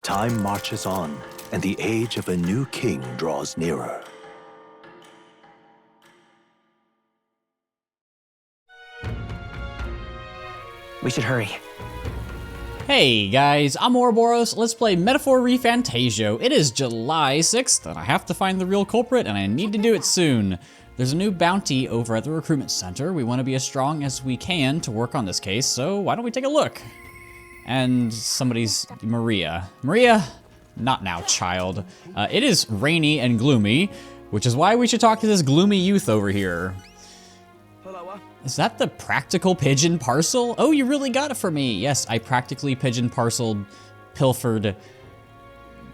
Time marches on, and the age of a new king draws nearer. We should hurry. Hey guys, I'm Ouroboros. Let's play Metaphor ReFantazio. It is July 6th, and I have to find the real culprit, and I need to do it soon. There's a new bounty over at the recruitment center. We want to be as strong as we can to work on this case, so why don't we take a look? And somebody's Maria. Maria, not now, child. It is rainy and gloomy, which is why we should talk to this gloomy youth over here. Is that the practical pigeon parcel? Oh, you really got it for me. Yes, I practically pigeon parceled, pilfered,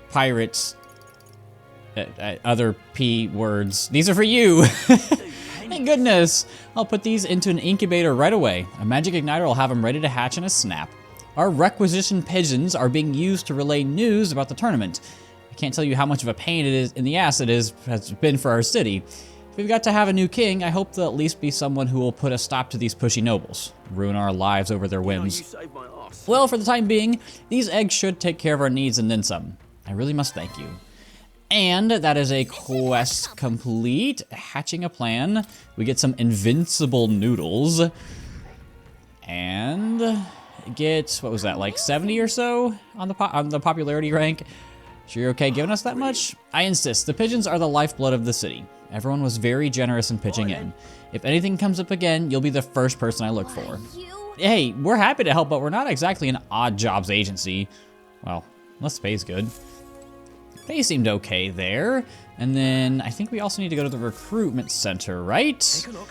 pirates, other P words. These are for you. Thank goodness. I'll put these into an incubator right away. A magic igniter will have them ready to hatch in a snap. Our requisition pigeons are being used to relay news about the tournament. I can't tell you how much of a pain it is in the ass has been for our city. If we've got to have a new king, I hope there'll at least be someone who will put a stop to these pushy nobles, ruin our lives over their whims. Well, for the time being, these eggs should take care of our needs and then some. I really must thank you. And that is a quest complete. Hatching a plan. We get some invincible noodles. And get, what was that, like 70 or so on the popularity rank? Sure you're okay giving us that much? I insist, the pigeons are the lifeblood of the city. Everyone was very generous in pitching in. If anything comes up again, you'll be the first person I look for. Hey, we're happy to help, but we're not exactly an odd jobs agency. Well, unless pay's good. Pay seemed okay there. And then I think we also need to go to the recruitment center, right? Take a look.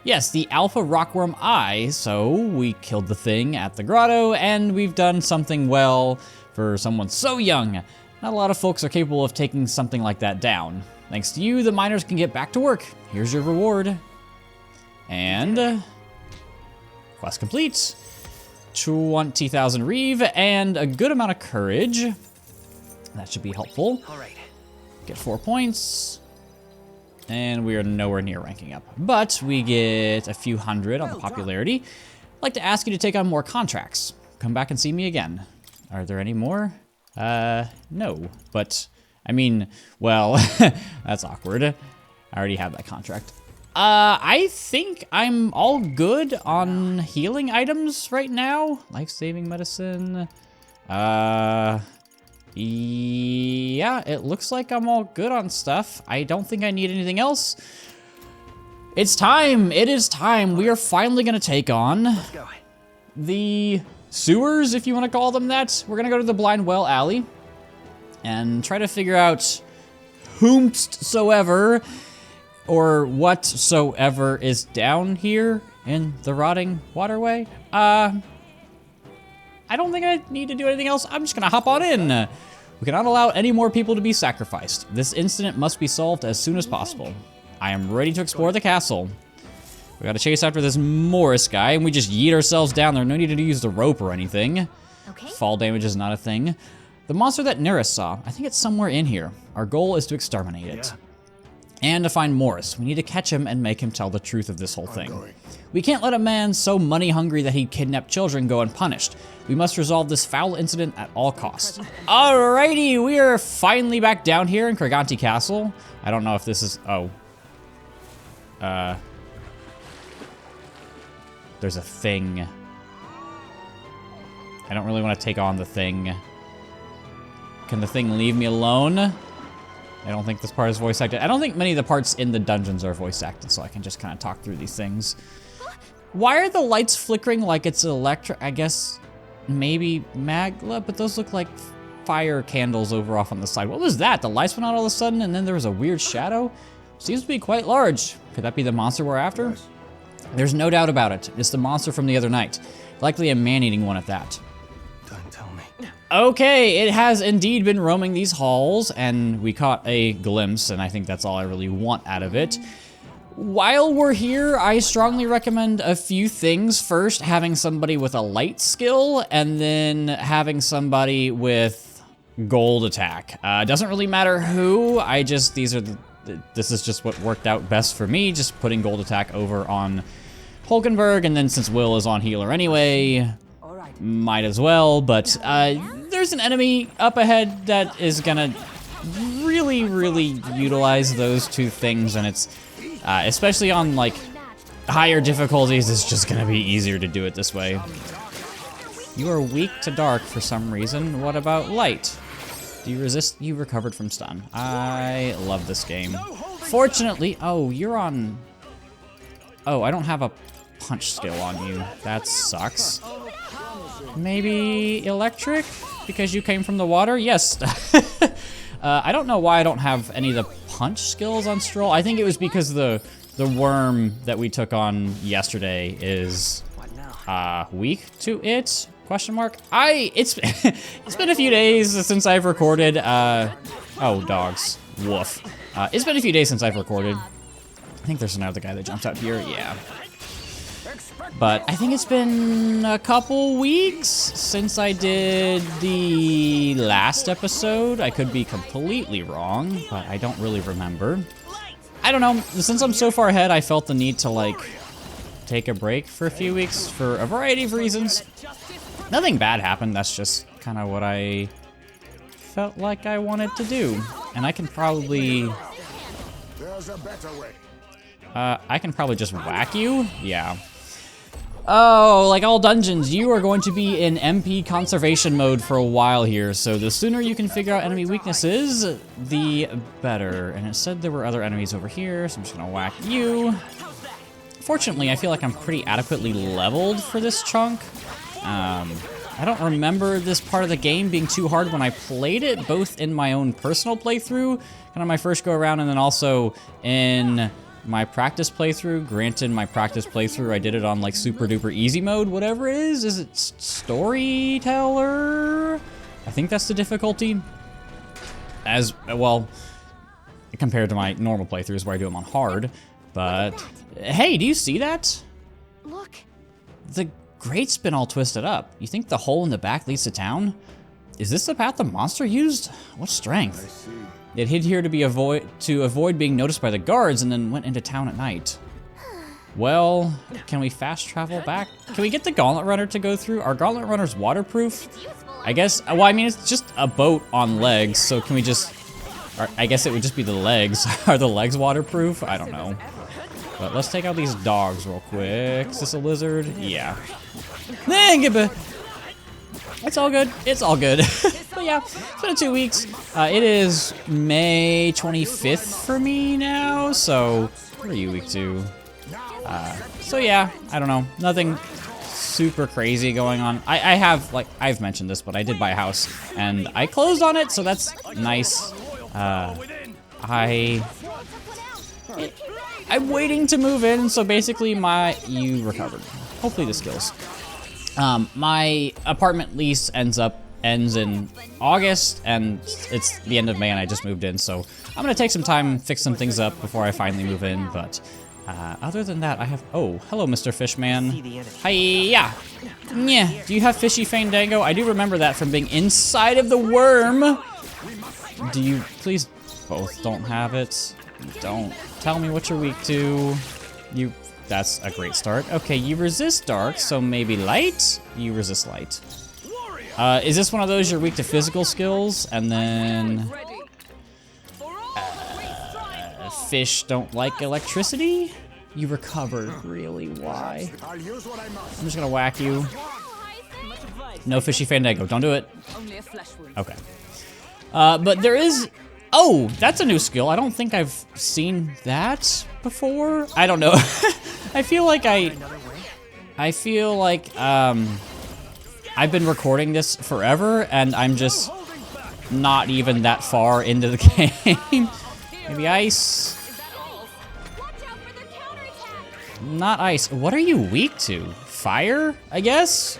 Yes, the Alpha Rockworm Eye. So we killed the thing at the grotto, and we've done something well for someone so young. Not a lot of folks are capable of taking something like that down. Thanks to you, the miners can get back to work. Here's your reward. And quest complete. 20,000 Reeve and a good amount of courage. That should be helpful. All right. Get 4 points. And we are nowhere near ranking up. But we get a few hundred on the popularity. I'd like to ask you to take on more contracts. Come back and see me again. Are there any more? No. But, I mean, well, that's awkward. I already have that contract. I think I'm all good on healing items right now. Life-saving medicine. Yeah, it looks like I'm all good on stuff. I don't think I need anything else. It's time. It is time. We are finally going to take on the sewers, if you want to call them that. We're going to go to the Blind Well Alley and try to figure out whomsoever or whatsoever is down here in the rotting waterway. I don't think I need to do anything else. I'm just gonna hop on in. We cannot allow any more people to be sacrificed. This incident must be solved as soon as possible. I am ready to explore the castle. We gotta chase after this Morris guy, and we just yeet ourselves down there. No need to use the rope or anything. Okay. Fall damage is not a thing. The monster that Neris saw, I think it's somewhere in here. Our goal is to exterminate it. And to find Morris. We need to catch him and make him tell the truth of this whole thing. We can't let a man so money hungry that he'd kidnap children go unpunished. We must resolve this foul incident at all costs. Alrighty, we are finally back down here in Kriganti Castle. I don't know if this is, there's a thing. I don't really want to take on the thing. Can the thing leave me alone? I don't think this part is voice acted. I don't think many of the parts in the dungeons are voice acted, so I can just kind of talk through these things. Why are the lights flickering like it's electric? I guess maybe magla, but those look like fire candles over off on the side. What was that? The lights went out all of a sudden and then there was a weird shadow? Seems to be quite large. Could that be the monster we're after? Yes. There's no doubt about it. It's the monster from the other night. Likely a man-eating one at that. Don't tell me. Okay, it has indeed been roaming these halls, and we caught a glimpse, and I think that's all I really want out of it. While we're here, I strongly recommend a few things. First, having somebody with a light skill, and then having somebody with gold attack. Doesn't really matter who, this is just what worked out best for me, just putting gold attack over on Hulkenberg, and then since Will is on healer anyway, might as well, but there's an enemy up ahead that is gonna really utilize those two things, and it's especially on like higher difficulties, it's just gonna be easier to do it this way. You are weak to dark for some reason. What about light? Do you resist? You recovered from stun. I love this game. Fortunately, oh, you're on... Oh, I don't have a punch skill on you. That sucks. Maybe electric? Because you came from the water? Yes. I don't know why I don't have any of the punch skills on Stroll. I think it was because the worm that we took on yesterday is weak to it. Question mark? It's it's been a few days since I've recorded. Oh, dogs. Woof. It's been a few days since I've recorded. I think there's another guy that jumped out here. Yeah. But I think it's been a couple weeks since I did the last episode. I could be completely wrong, but I don't really remember. I don't know. Since I'm so far ahead, I felt the need to like take a break for a few weeks for a variety of reasons. Nothing bad happened, that's just kind of what I felt like I wanted to do. And I can probably... I can probably just whack you? Yeah. Oh, like all dungeons, you are going to be in MP conservation mode for a while here, so the sooner you can figure out enemy weaknesses, the better. And it said there were other enemies over here, so I'm just gonna whack you. Fortunately, I feel like I'm pretty adequately leveled for this chunk. I don't remember this part of the game being too hard when I played it, both in my own personal playthrough, kind of my first go around, and then also in my practice playthrough. Granted, my practice playthrough, I did it on like super duper easy mode, whatever it is. Is it storyteller? I think that's the difficulty. As well, compared to my normal playthroughs where I do them on hard. But hey, do you see that? Look. The grate's been all twisted up. You think the hole in the back leads to town? Is this the path the monster used? What strength? It hid here to avoid being noticed by the guards and then went into town at night. Well, can we fast travel back? Can we get the Gauntlet Runner to go through? Are Gauntlet Runners waterproof? I guess, well, I mean, it's just a boat on legs, so can we just, or I guess it would just be the legs. Are the legs waterproof? I don't know. But let's take out these dogs real quick. Is this a lizard? Yeah. It's all good. It's all good. But yeah, it's been 2 weeks. It is May 25th for me now. So, what are you week 2? So yeah, I don't know. Nothing super crazy going on. I have, like, I've mentioned this, but I did buy a house and I closed on it, so that's nice. I'm waiting to move in, so basically you recovered. Hopefully the skills. My apartment lease ends in August, and it's the end of May, and I just moved in, so I'm gonna take some time, fix some things up before I finally move in, but other than that, I have, oh, hello, Mr. Fishman. Hiya! Yeah, do you have Fishy Fandango? I do remember that from being inside of the worm. Do you, please, both don't have it? Don't tell me what you're weak to. That's a great start. Okay, you resist dark, so maybe light? You resist light. Is this one of those you're weak to physical skills? And then... fish don't like electricity? You recovered, really? Why? I'm just gonna whack you. No Fishy Fandango, don't do it. Okay. But there is... Oh, that's a new skill. I don't think I've seen that before. I don't know. I feel like I've been recording this forever and I'm just not even that far into the game. Maybe ice. Not ice. What are you weak to? Fire, I guess?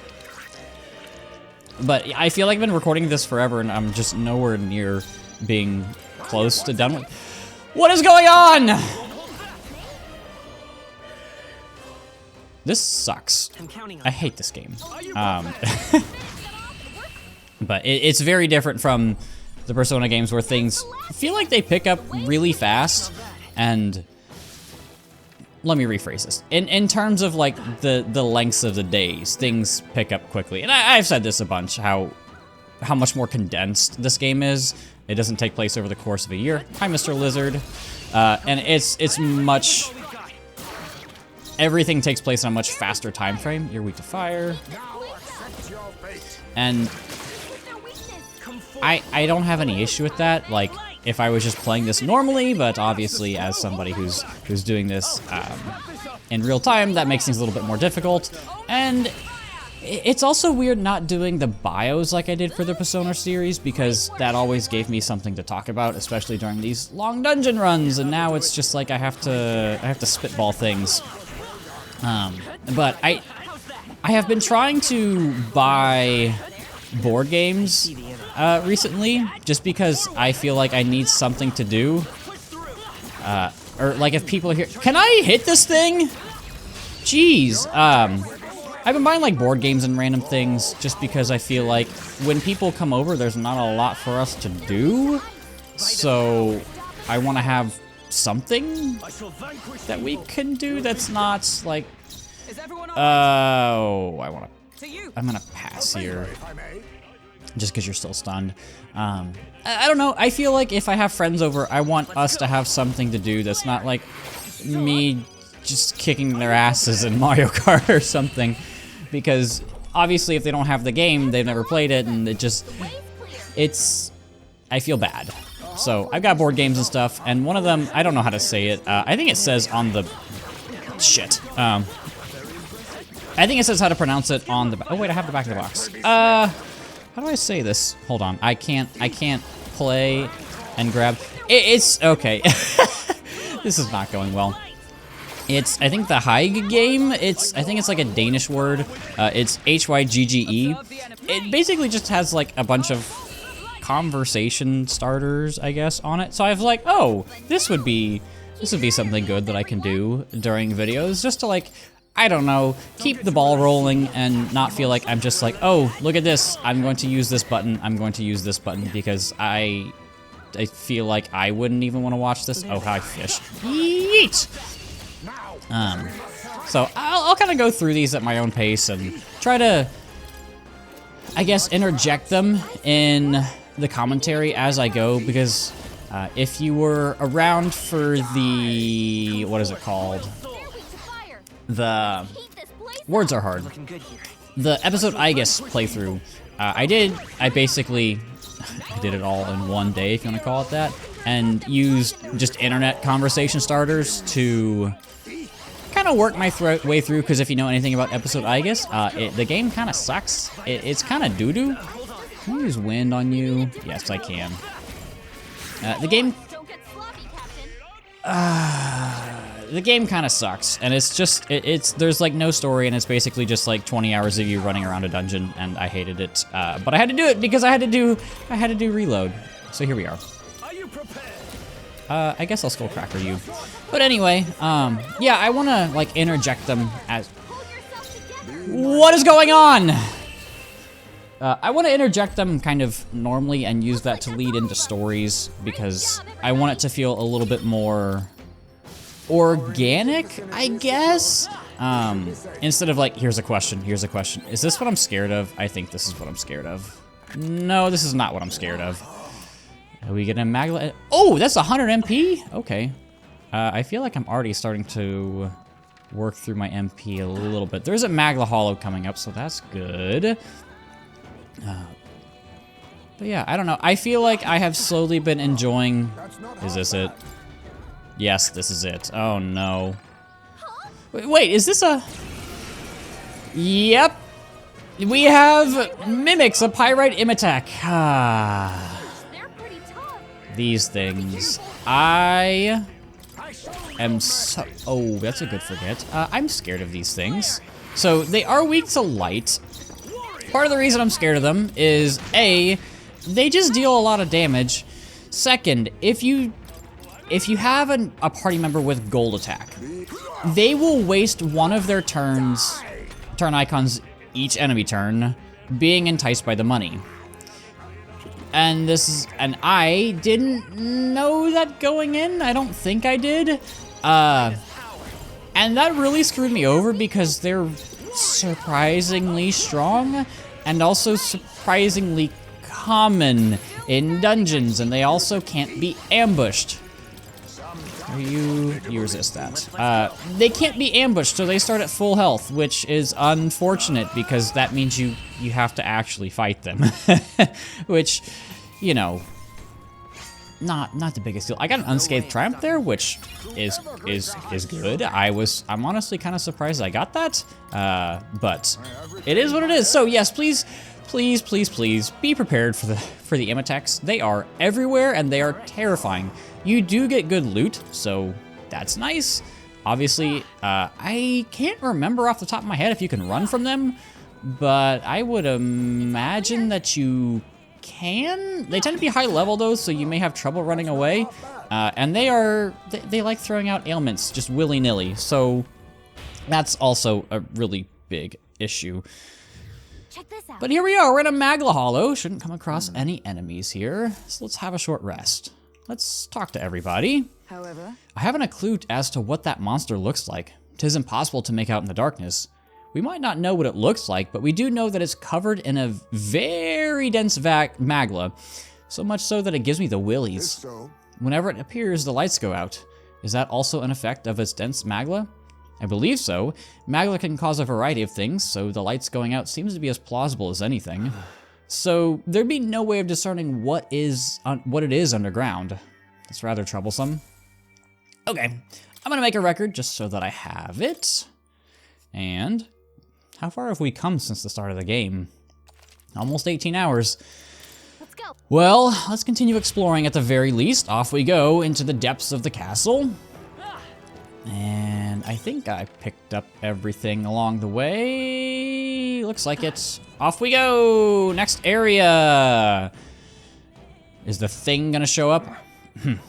But I feel like I've been recording this forever and I'm just nowhere near being close to done with. What is going on? This sucks. I hate this game. But it's very different from the Persona games where things feel like they pick up really fast. And let me rephrase this. In terms of like the lengths of the days, things pick up quickly. And I've said this a bunch, how how much more condensed this game is. It doesn't take place over the course of a year. Hi, Mr. Lizard. And it's much... Everything takes place in a much faster time frame. You're weak to fire. And I don't have any issue with that. Like, if I was just playing this normally, but obviously as somebody who's doing this in real time, that makes things a little bit more difficult. And it's also weird not doing the bios like I did for the Persona series, because that always gave me something to talk about, especially during these long dungeon runs. And now it's just like I have to spitball things. But I have been trying to buy board games recently, just because I feel like I need something to do. Or like if people are here, can I hit this thing? Jeez. I've been buying like board games and random things just because I feel like when people come over, there's not a lot for us to do. So I want to have something that we can do that's not like, I'm gonna pass here just because you're still stunned. I don't know, I feel like if I have friends over, I want us to have something to do that's not like me just kicking their asses in Mario Kart or something, because obviously if they don't have the game, they've never played it, and I feel bad. So I've got board games and stuff, and one of them, I don't know how to say it. I think it says on the, shit. I think it says how to pronounce it on the, oh wait, I have the back of the box. How do I say this? Hold on, I can't play and grab. It's, okay. This is not going well. It's, I think the Hyge game, I think it's like a Danish word. It's Hygge. It basically just has like a bunch of conversation starters, I guess, on it. So I was like, oh, this would be something good that I can do during videos, just to like, I don't know, keep the ball rolling and not feel like I'm just like, oh, look at this, I'm going to use this button, I'm going to use this button, because I feel like I wouldn't even want to watch this. Oh, hi, fish. Yeet! So I'll kind of go through these at my own pace and try to, I guess, interject them in the commentary as I go, because if you were around for the, what is it called? The words are hard. The episode I guess playthrough, I did it all in one day, if you want to call it that, and used just internet conversation starters to kind of work my way through, because if you know anything about episode I guess, the game kind of sucks. It's kind of doo-doo. Can I use wind on you? Yes, I can. The game kind of sucks, and it's just, there's like no story, and it's basically just like 20 hours of you running around a dungeon, and I hated it. But I had to do it because I had to do reload. So here we are. I guess I'll skull cracker you. But anyway, yeah, I want to like interject them as, what is going on? I want to interject them kind of normally and use that to lead into stories, because I want it to feel a little bit more organic, I guess. Instead of like, here's a question. Is this what I'm scared of? I think this is what I'm scared of. No, this is not what I'm scared of. Are we gonna Magla? Oh, that's 100 MP? Okay. I feel like I'm already starting to work through my MP a little bit. There's a Magla Hollow coming up, so that's good. But yeah, I don't know. I feel like I have slowly been enjoying... Is this it? Yes, this is it. Oh no. Wait, is this a... Yep. We have Mimics, a Pyrite Imitak. These things. I am so... Oh, that's a good forget. I'm scared of these things. So, they are weak to light. Part of the reason I'm scared of them is, A, they just deal a lot of damage. Second, if you have a party member with gold attack, they will waste one of their turn icons each enemy turn being enticed by the money. And I didn't know that going in. I don't think I did. And that really screwed me over, because they're surprisingly strong and also surprisingly common in dungeons, and they also can't be ambushed. You resist that. They can't be ambushed, so they start at full health, which is unfortunate because that means you have to actually fight them. Which, you know, not the biggest deal. I got an unscathed triumph there, which is good. I'm honestly kind of surprised I got that. But it is what it is. So yes, please be prepared for the attacks. They are everywhere and they are terrifying. You do get good loot, so that's nice. Obviously, I can't remember off the top of my head if you can run from them, but I would imagine that you can. They tend to be high level though, so you may have trouble running away. And they like throwing out ailments just willy-nilly, so that's also a really big issue. Check this out. But here we are, we're in a Magla Hollow. Shouldn't come across any enemies here, so let's have a short rest. Let's talk to everybody. However, I haven't a clue as to what that monster looks like. 'Tis impossible to make out in the darkness. We might not know what it looks like, but we do know that it's covered in a very dense magla, so much so that it gives me the willies. Whenever it appears, the lights go out. Is that also an effect of its dense magla? I believe so. Magla can cause a variety of things, so the lights going out seems to be as plausible as anything. So there'd be no way of discerning what it is underground. That's rather troublesome. Okay, I'm gonna make a record just so that I have it. And how far have we come since the start of the game? Almost 18 hours. let's go. Well, let's continue exploring at the very least. Off we go into the depths of the castle. And I think I picked up everything along the way. Looks like it. Off we go! Next area! Is the thing gonna show up?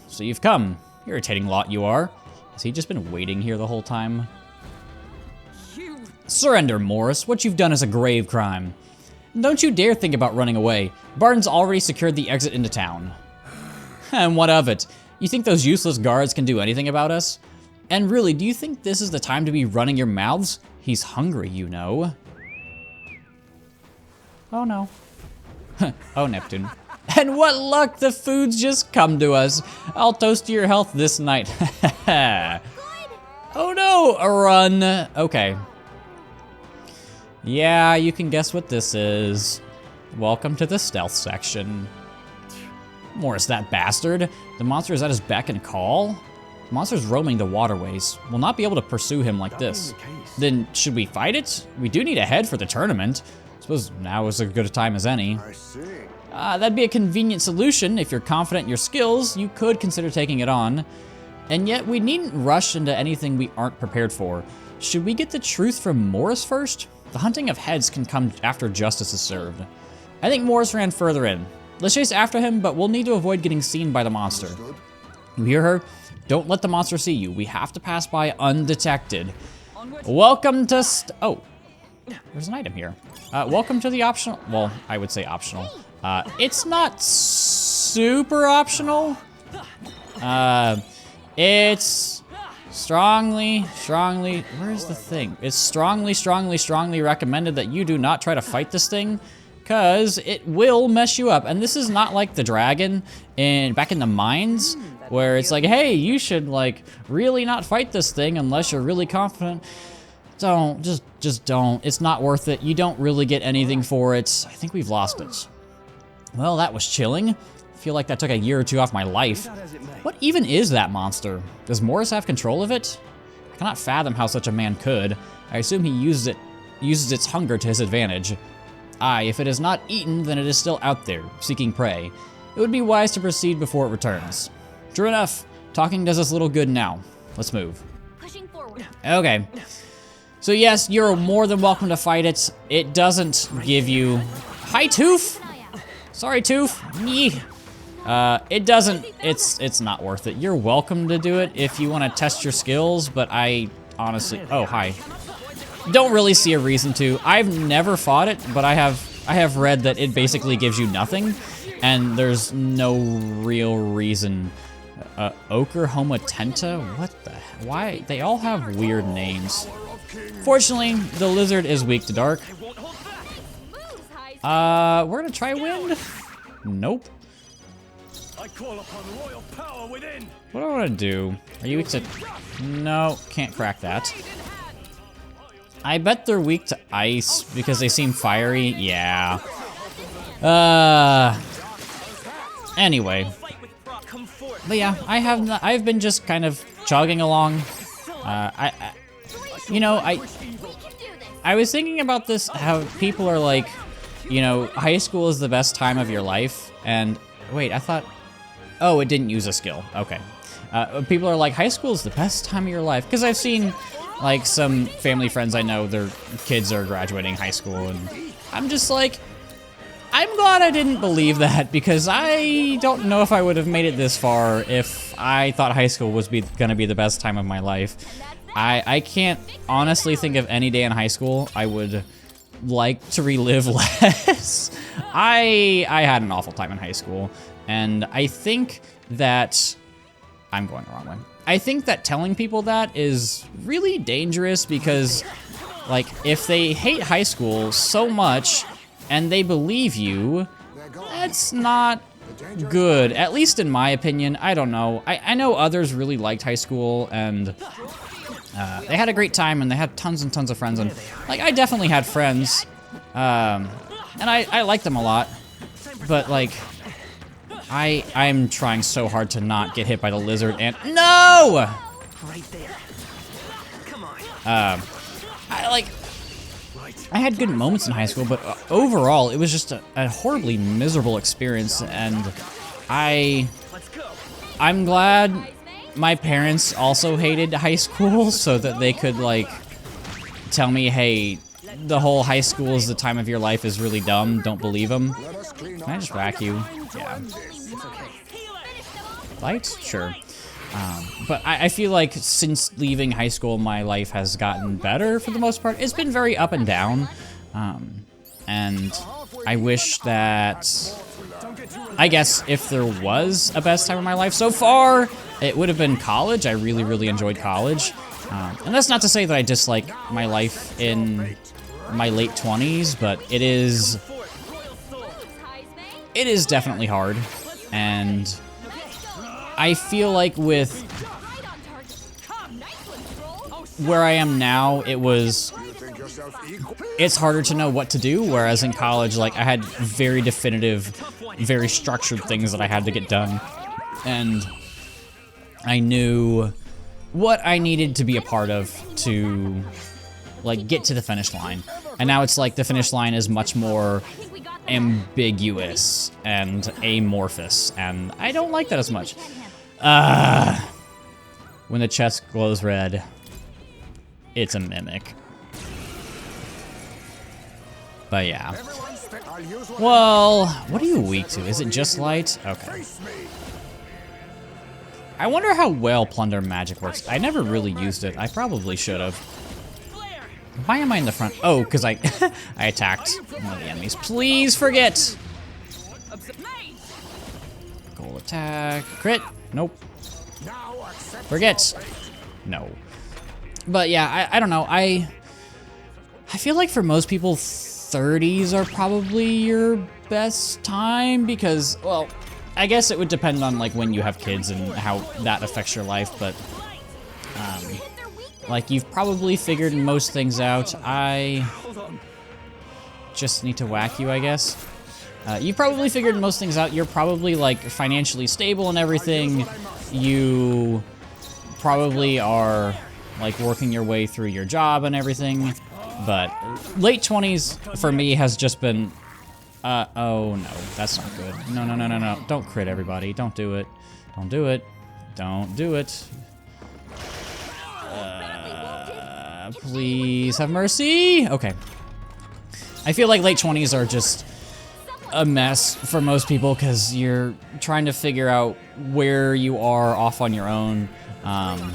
So you've come. Irritating lot you are. Has he just been waiting here the whole time? Surrender, Morris. What you've done is a grave crime. Don't you dare think about running away. Barton's already secured the exit into town. And what of it? You think those useless guards can do anything about us? And really, do you think this is the time to be running your mouths? He's hungry, you know. Oh no. Oh, Neptune. And what luck, the food's just come to us. I'll toast to your health this night. Oh no, a run. Okay. Yeah, you can guess what this is. Welcome to the stealth section. Morris, that bastard. The monster is at his beck and call? The monster's roaming the waterways. We'll not be able to pursue him like this. Then should we fight it? We do need a head for the tournament. I suppose now is as good a time as any. I see. That'd be a convenient solution. If you're confident in your skills, you could consider taking it on. And yet, we needn't rush into anything we aren't prepared for. Should we get the truth from Morris first? The hunting of heads can come after justice is served. I think Morris ran further in. Let's chase after him, but we'll need to avoid getting seen by the monster. You hear her? Don't let the monster see you. We have to pass by undetected. Welcome to oh, there's an item here. Welcome to the optional, well, I would say optional. It's not super optional. It's strongly, where's the thing? It's strongly recommended that you do not try to fight this thing, because it will mess you up. And this is not like the dragon back in the mines, where it's like, hey, you should like really not fight this thing unless you're really confident. Don't, just don't. It's not worth it. You don't really get anything for it. I think we've lost it. Well, that was chilling. I feel like that took a year or two off my life. What even is that monster? Does Morris have control of it? I cannot fathom how such a man could. I assume he uses its hunger to his advantage. Aye, if it is not eaten, then it is still out there, seeking prey. It would be wise to proceed before it returns. True enough. Talking does us little good now. Let's move. Pushing forward. Okay. So yes, you're more than welcome to fight it. It doesn't give you... Hi, Toof! Sorry, Toof. Yee. It doesn't... It's not worth it. You're welcome to do it if you want to test your skills, but I honestly... Oh, hi. Don't really see a reason to. I've never fought it, but I have read that it basically gives you nothing, and there's no real reason. Ochre Homotenta? What the... Why? They all have weird names. Fortunately, the lizard is weak to dark. We're gonna try wind. Nope. I call upon royal power within. What do I want to do? Are you weak to... No, can't crack that. I bet they're weak to ice because they seem fiery. Yeah. Anyway. But yeah, I've been just kind of chugging along. You know, I was thinking about this, how people are like, you know, high school is the best time of your life, and wait, I thought, oh, it didn't use a skill. Okay. People are like, high school is the best time of your life, because I've seen, like, some family friends I know, their kids are graduating high school, and I'm just like, I'm glad I didn't believe that, because I don't know if I would have made it this far if I thought high school was gonna be the best time of my life. I can't honestly think of any day in high school I would like to relive less. I had an awful time in high school, and I think that I'm going the wrong way. I think that telling people that is really dangerous because, like, if they hate high school so much and they believe you, that's not good, at least in my opinion. I don't know. I know others really liked high school, and they had a great time, and they had tons and tons of friends, and, like, I definitely had friends, and I liked them a lot, but, like, I'm trying so hard to not get hit by the lizard, and no! Right there. Come on. I had good moments in high school, but overall, it was just a horribly miserable experience, and Let's go. I'm glad my parents also hated high school so that they could, like, tell me, hey, the whole high school is the time of your life is really dumb, don't believe them. Can I just whack you? Yeah. Light? Sure. But I feel like since leaving high school, my life has gotten better for the most part. It's been very up and down, and I wish that, I guess if there was a best time of my life so far, it would have been college. I really, really enjoyed college. And that's not to say that I dislike my life in my late 20s, but it is definitely hard, and I feel like with where I am now, it's harder to know what to do, whereas in college, like, I had very definitive, very structured things that I had to get done, and I knew what I needed to be a part of to, like, get to the finish line. And now it's like the finish line is much more ambiguous and amorphous, and I don't like that as much. When the chest glows red, it's a mimic. But yeah. Well, what are you weak to? Is it just light? Okay. I wonder how well Plunder Magic works. I never really used it. I probably should have. Why am I in the front? Oh, because I attacked one of the enemies. Please forget! Goal attack. Crit. Nope. Forget. No. But yeah, I don't know. I feel like for most people, 30s are probably your best time because, well, I guess it would depend on, like, when you have kids and how that affects your life, but like, you've probably figured most things out. I just need to whack you, I guess. You've probably figured most things out. You're probably, like, financially stable and everything. You probably are, like, working your way through your job and everything. But late 20s for me has just been, oh no, that's not good. No, no, no, no, no. Don't crit, everybody. Don't do it. Don't do it. Don't do it. Please have mercy. Okay. I feel like late 20s are just a mess for most people because you're trying to figure out where you are off on your own. And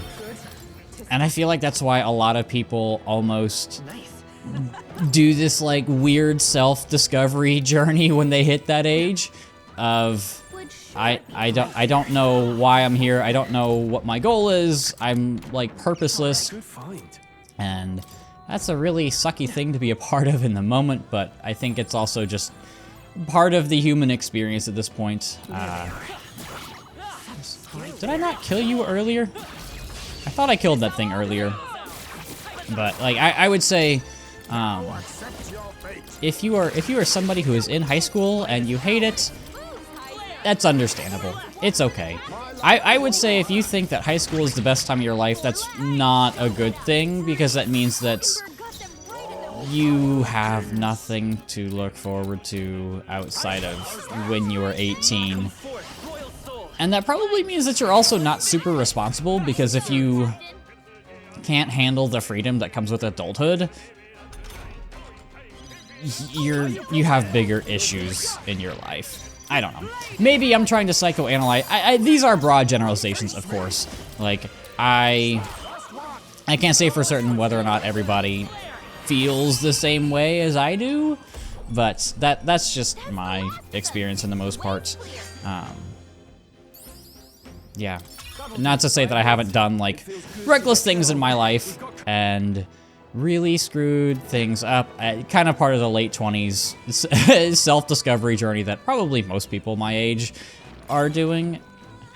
I feel like that's why a lot of people almost do this, like, weird self-discovery journey when they hit that age of, I don't know why I'm here. I don't know what my goal is. I'm, like, purposeless. And that's a really sucky thing to be a part of in the moment, but I think it's also just part of the human experience at this point. Did I not kill you earlier? I thought I killed that thing earlier. But like I would say, if you are somebody who is in high school and you hate it, that's understandable. It's okay. I would say if you think that high school is the best time of your life, that's not a good thing, because that means that you have nothing to look forward to outside of when you are 18. And that probably means that you're also not super responsible, because if you can't handle the freedom that comes with adulthood, you have bigger issues in your life. I don't know. Maybe I'm trying to psychoanalyze. These are broad generalizations, of course. Like, I can't say for certain whether or not everybody feels the same way as I do, but that's just my experience in the most part. Yeah. Not to say that I haven't done, like, reckless things in my life and really screwed things up. Kind of part of the late 20s self-discovery journey that probably most people my age are doing.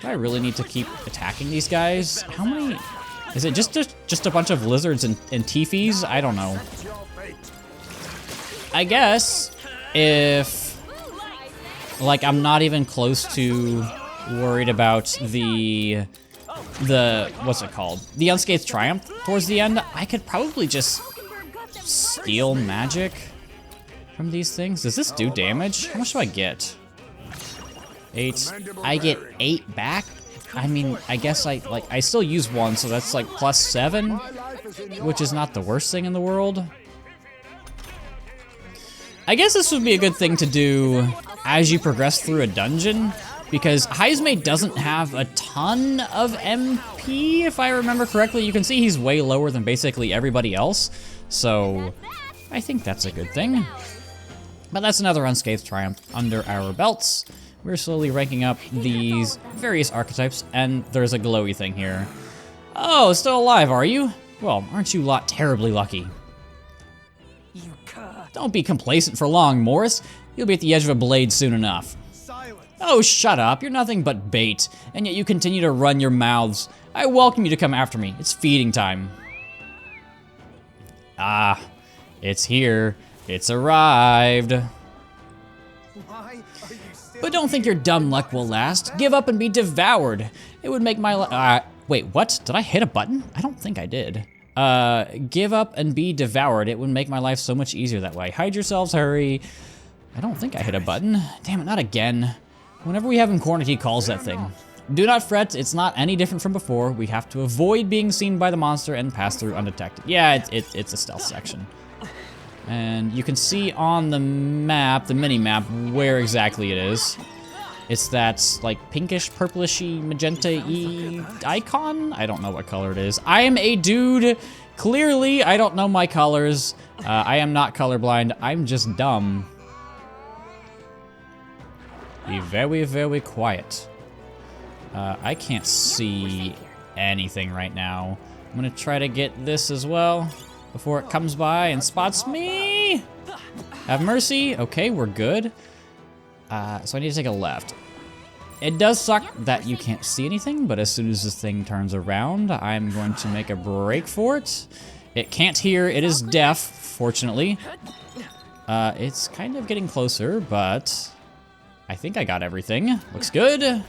Do I really need to keep attacking these guys? How many? Is it just a bunch of lizards and teefies? I don't know. I guess if, like, I'm not even close to worried about the what's it called? The Unscathed Triumph towards the end, I could probably just steal magic from these things. Does this do damage? How much do I get? 8. I get 8 back? I mean, I guess I still use 1, so that's like +7, which is not the worst thing in the world. I guess this would be a good thing to do as you progress through a dungeon, because Heismay doesn't have a ton of MP, if I remember correctly. You can see he's way lower than basically everybody else, so I think that's a good thing. But that's another Unscathed Triumph under our belts. We're slowly ranking up these various archetypes, and there's a glowy thing here. Oh, still alive, are you? Well, aren't you lot terribly lucky? Don't be complacent for long, Morris. You'll be at the edge of a blade soon enough. Oh, shut up. You're nothing but bait, and yet you continue to run your mouths. I welcome you to come after me. It's feeding time. Ah, it's here. It's arrived. But don't think your dumb luck will last. Give up and be devoured. It would make my wait, what? Did I hit a button? I don't think I did. Give up and be devoured. It would make my life so much easier that way. Hide yourselves, hurry. I don't think I hit a button. Damn it, not again. Whenever we have him cornered, he calls that thing. Do not fret, it's not any different from before. We have to avoid being seen by the monster and pass through undetected. Yeah, it's a stealth section. And you can see on the map, the mini-map, where exactly it is. It's that, like, pinkish, purplishy, magenta-y icon? I don't know what color it is. I am a dude. Clearly, I don't know my colors. I am not colorblind. I'm just dumb. Be very, very quiet. I can't see anything right now. I'm gonna try to get this as well before it comes by and spots me. Have mercy. Okay, we're good. So I need to take a left. It does suck that you can't see anything, but as soon as this thing turns around, I'm going to make a break for it. It can't hear. It is deaf, fortunately. It's kind of getting closer, but I think I got everything. Looks good.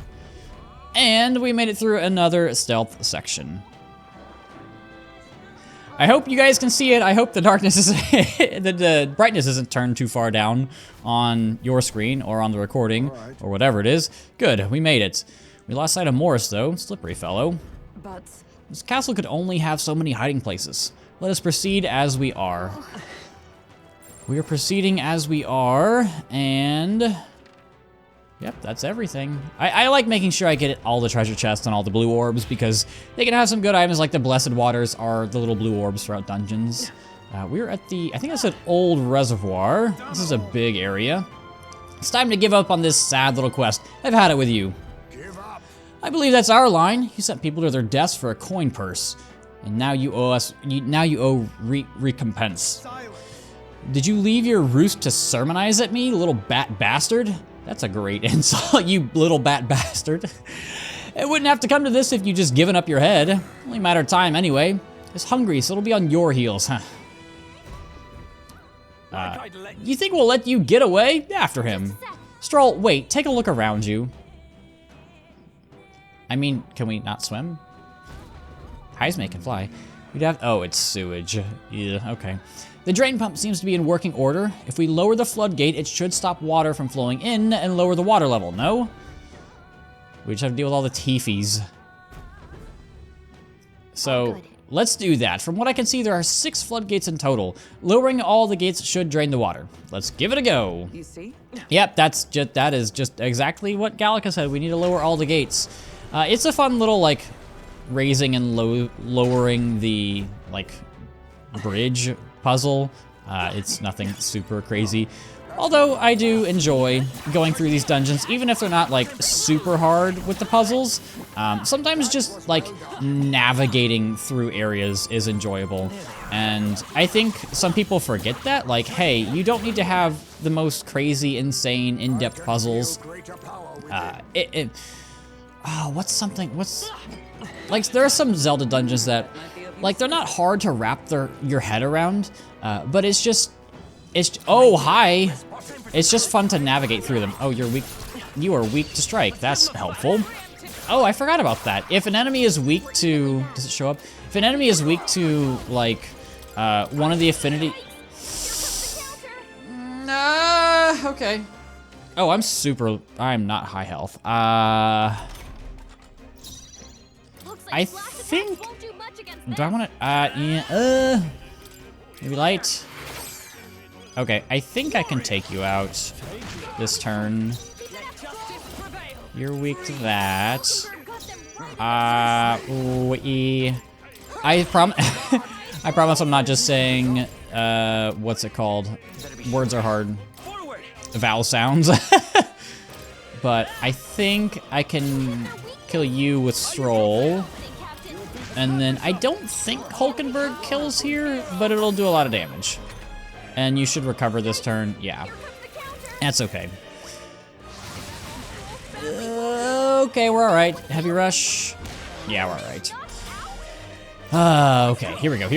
And we made it through another stealth section. I hope you guys can see it. I hope the darkness is the brightness isn't turned too far down on your screen or on the recording or whatever it is. Good, we made it. We lost sight of Morris though, slippery fellow. But This castle could only have so many hiding places. Let us proceed as we are. We are proceeding as we are, and yep, that's everything. I like making sure I get all the treasure chests and all the blue orbs, because they can have some good items, like the Blessed Waters are the little blue orbs throughout dungeons. We're at the, I think that's an Old Reservoir. This is a big area. It's time to give up on this sad little quest. I've had it with you. I believe that's our line. You sent people to their deaths for a coin purse, and now you owe us. Now you owe recompense. Did you leave your roost to sermonize at me, little bat bastard? That's a great insult, you little bat bastard. It wouldn't have to come to this if you just given up your head. Only a matter of time anyway. He's hungry, so it'll be on your heels, huh? You think we'll let you get away? After him. Stroll, wait, take a look around you. I mean, can we not swim? Heisman can fly. We'd have, oh, it's sewage. Yeah, okay. The drain pump seems to be in working order. If we lower the floodgate, it should stop water from flowing in and lower the water level, no? We just have to deal with all the teefies. So, let's do that. From what I can see, there are 6 floodgates in total. Lowering all the gates should drain the water. Let's give it a go. You see? Yep, that is just exactly what Gallica said. We need to lower all the gates. It's a fun little, like, raising and lowering the, like, bridge puzzle. It's nothing super crazy. Although I do enjoy going through these dungeons, even if they're not like super hard with the puzzles. Sometimes just like navigating through areas is enjoyable. And I think some people forget that, like, hey, you don't need to have the most crazy, insane, in-depth puzzles. What's like, there are some Zelda dungeons that, like, they're not hard to wrap your head around, but it's just, oh, hi. It's just fun to navigate through them. Oh, you are weak to strike. That's helpful. Oh, I forgot about that. If an enemy is weak to, does it show up? If an enemy is weak to, like, one of the affinity, okay. Oh, I'm not high health. I think, do I want to, yeah, maybe light? Okay, I think I can take you out this turn. You're weak to that. I promise I'm not just saying, what's it called? Words are hard. Vowel sounds. But I think I can kill you with Stroll. And then I don't think Hulkenberg kills here, but it'll do a lot of damage. And you should recover this turn. Yeah, that's okay. Okay, we're all right. Heavy rush. Yeah, we're all right. Okay, here we go.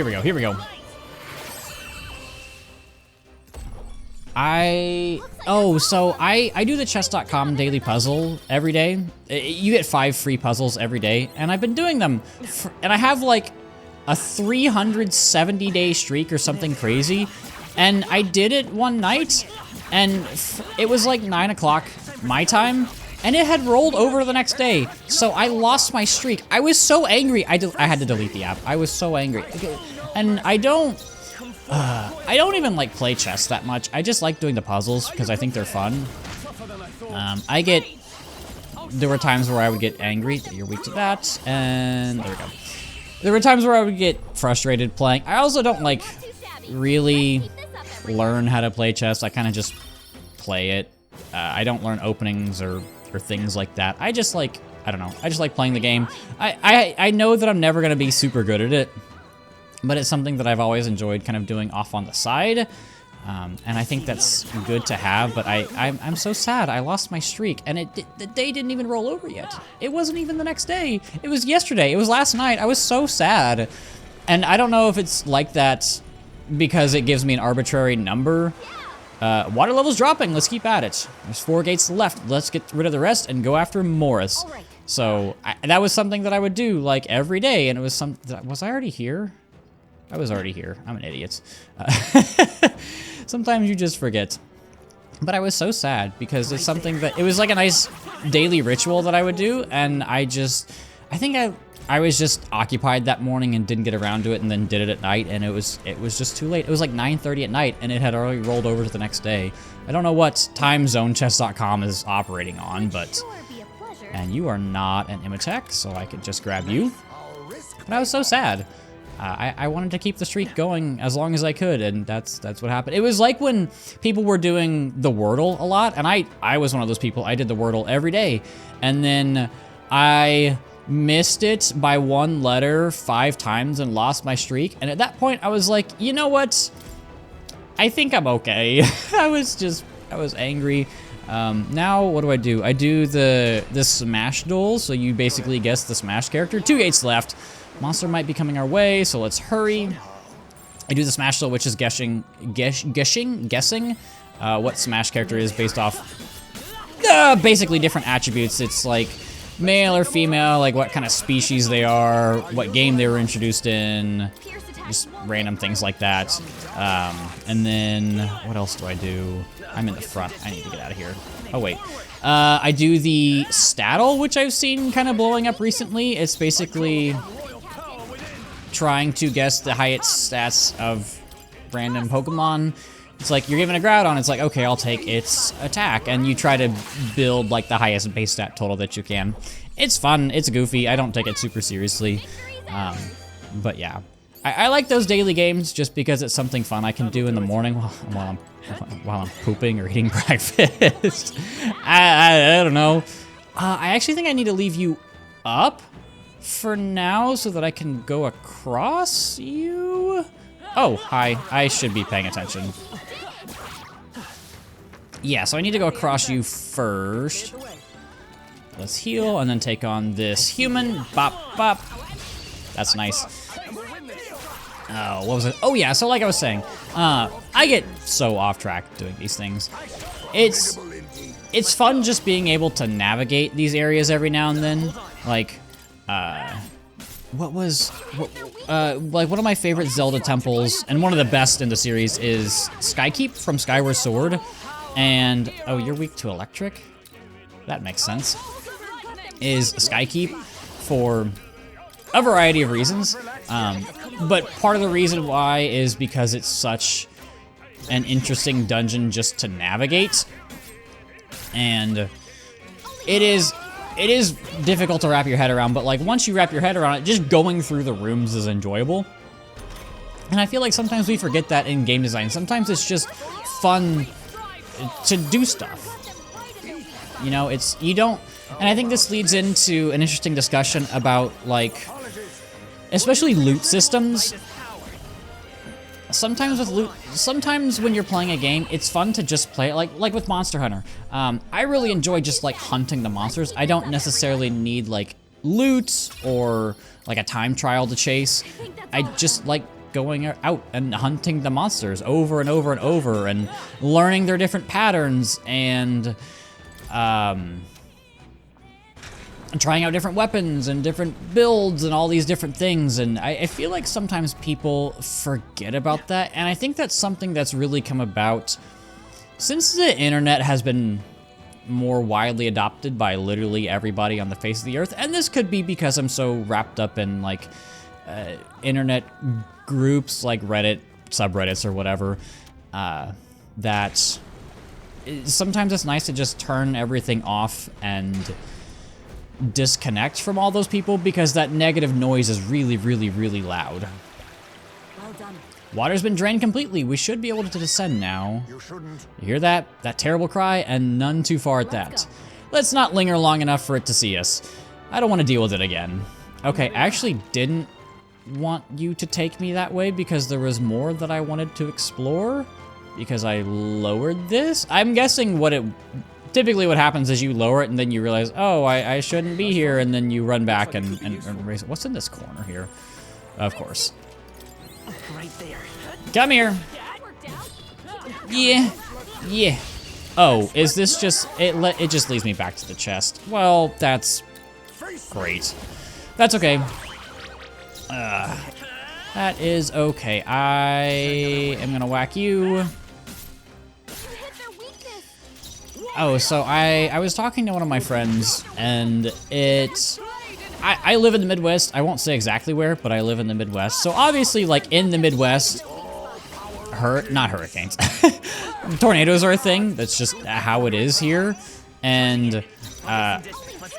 So I do the chess.com daily puzzle every day. You get 5 free puzzles every day, and I've been doing them, and I have like a 370-day streak or something crazy. And I did it one night, and it was like 9 o'clock my time, and it had rolled over the next day. So I lost my streak. I was so angry. I had to delete the app. I was so angry. And I don't even like play chess that much. I just like doing the puzzles because I think they're fun. There were times where I would get angry. You're weak to that, and there we go. There were times where I would get frustrated playing. I also don't like really learn how to play chess. I kind of just play it. I don't learn openings or things like that. I just like, I don't know. I just like playing the game. I know that I'm never gonna be super good at it, but it's something that I've always enjoyed kind of doing off on the side. And I think that's good to have, but I'm so sad. I lost my streak, and the day didn't even roll over yet. It wasn't even the next day. It was yesterday. It was last night. I was so sad. And I don't know if it's like that because it gives me an arbitrary number. Water level's dropping. Let's keep at it. There's 4 gates left. Let's get rid of the rest and go after Morris. So that was something that I would do like every day, and it was was I already here? I was already here. I'm an idiot. Sometimes you just forget. But I was so sad because it's something that, it was like a nice daily ritual that I would do, and I think I was just occupied that morning and didn't get around to it, and then did it at night, and it was just too late. It was like 9:30 at night, and it had already rolled over to the next day. I don't know what time zone chess.com is operating on, but... And you are not an Imatech, so I could just grab you. But I was so sad. I wanted to keep the streak going as long as I could, and that's what happened. It was like when people were doing the Wordle a lot, and I was one of those people. I did the Wordle every day, and then I missed it by 1 letter 5 times and lost my streak. And at that point, I was like, you know what? I think I'm okay. I was angry. Now what do? I do the Smash duel, so you basically guess the Smash character. 2 gates left. Monster might be coming our way, so let's hurry. I do the Smash duel, which is guessing what Smash character is based off basically different attributes. It's like male or female, like what kind of species they are, what game they were introduced in, just random things like that. And then what else do I do? I'm in the front. I need to get out of here. Oh, wait. I do the Staddle, which I've seen kind of blowing up recently. It's basically trying to guess the highest stats of random Pokemon. It's like you're given a Groudon, it's like, okay, I'll take its attack, and you try to build like the highest base stat total that you can. It's fun, it's goofy, I don't take it super seriously, but yeah. I like those daily games just because it's something fun I can do in the morning while I'm pooping or eating breakfast. I don't know. I actually think I need to leave you up for now so that I can go across you. Oh, hi. I should be paying attention. Yeah, so I need to go across you first. Let's heal and then take on this human. Bop, bop. That's nice. Oh, what was it? Oh yeah, so like I was saying, I get so off track doing these things. It's fun just being able to navigate these areas every now and then. Like, like one of my favorite Zelda temples, and one of the best in the series, is Skykeep from Skyward Sword. And, oh, you're weak to electric? That makes sense. Is Skykeep for a variety of reasons. But part of the reason why is because it's such an interesting dungeon just to navigate. And it is difficult to wrap your head around, but like once you wrap your head around it, just going through the rooms is enjoyable. And I feel like sometimes we forget that in game design. Sometimes it's just fun to do stuff. You know, and I think this leads into an interesting discussion about like, especially loot systems. Sometimes when you're playing a game, it's fun to just play it, like with Monster Hunter. I really enjoy just like hunting the monsters. I don't necessarily need like loot or like a time trial to chase. I just like going out and hunting the monsters over and over and over and learning their different patterns and trying out different weapons and different builds and all these different things. And I feel like sometimes people forget about that. And I think that's something that's really come about since the internet has been more widely adopted by literally everybody on the face of the earth. And this could be because I'm so wrapped up in like internet groups like Reddit, subreddits or whatever, that sometimes it's nice to just turn everything off and disconnect from all those people, because that negative noise is really, really, really loud. Well done. Water's been drained completely. We should be able to descend now. You hear that? That terrible cry, and none too far at that. Let's not linger long enough for it to see us. I don't want to deal with it again. Okay, I actually didn't want you to take me that way because there was more that I wanted to explore because I lowered this. I'm guessing typically what happens is you lower it and then you realize, oh, I shouldn't be here, and then you run back and raise it. What's in this corner here? Of course. Right there. Come here. Yeah. Yeah. Oh, is this just... It just leads me back to the chest. Well, that's great. That's okay. That is okay. I am gonna whack you. Oh, so I was talking to one of my friends, and I live in the Midwest. I won't say exactly where, but I live in the Midwest. So obviously, like in the Midwest, not hurricanes, tornadoes are a thing. That's just how it is here. And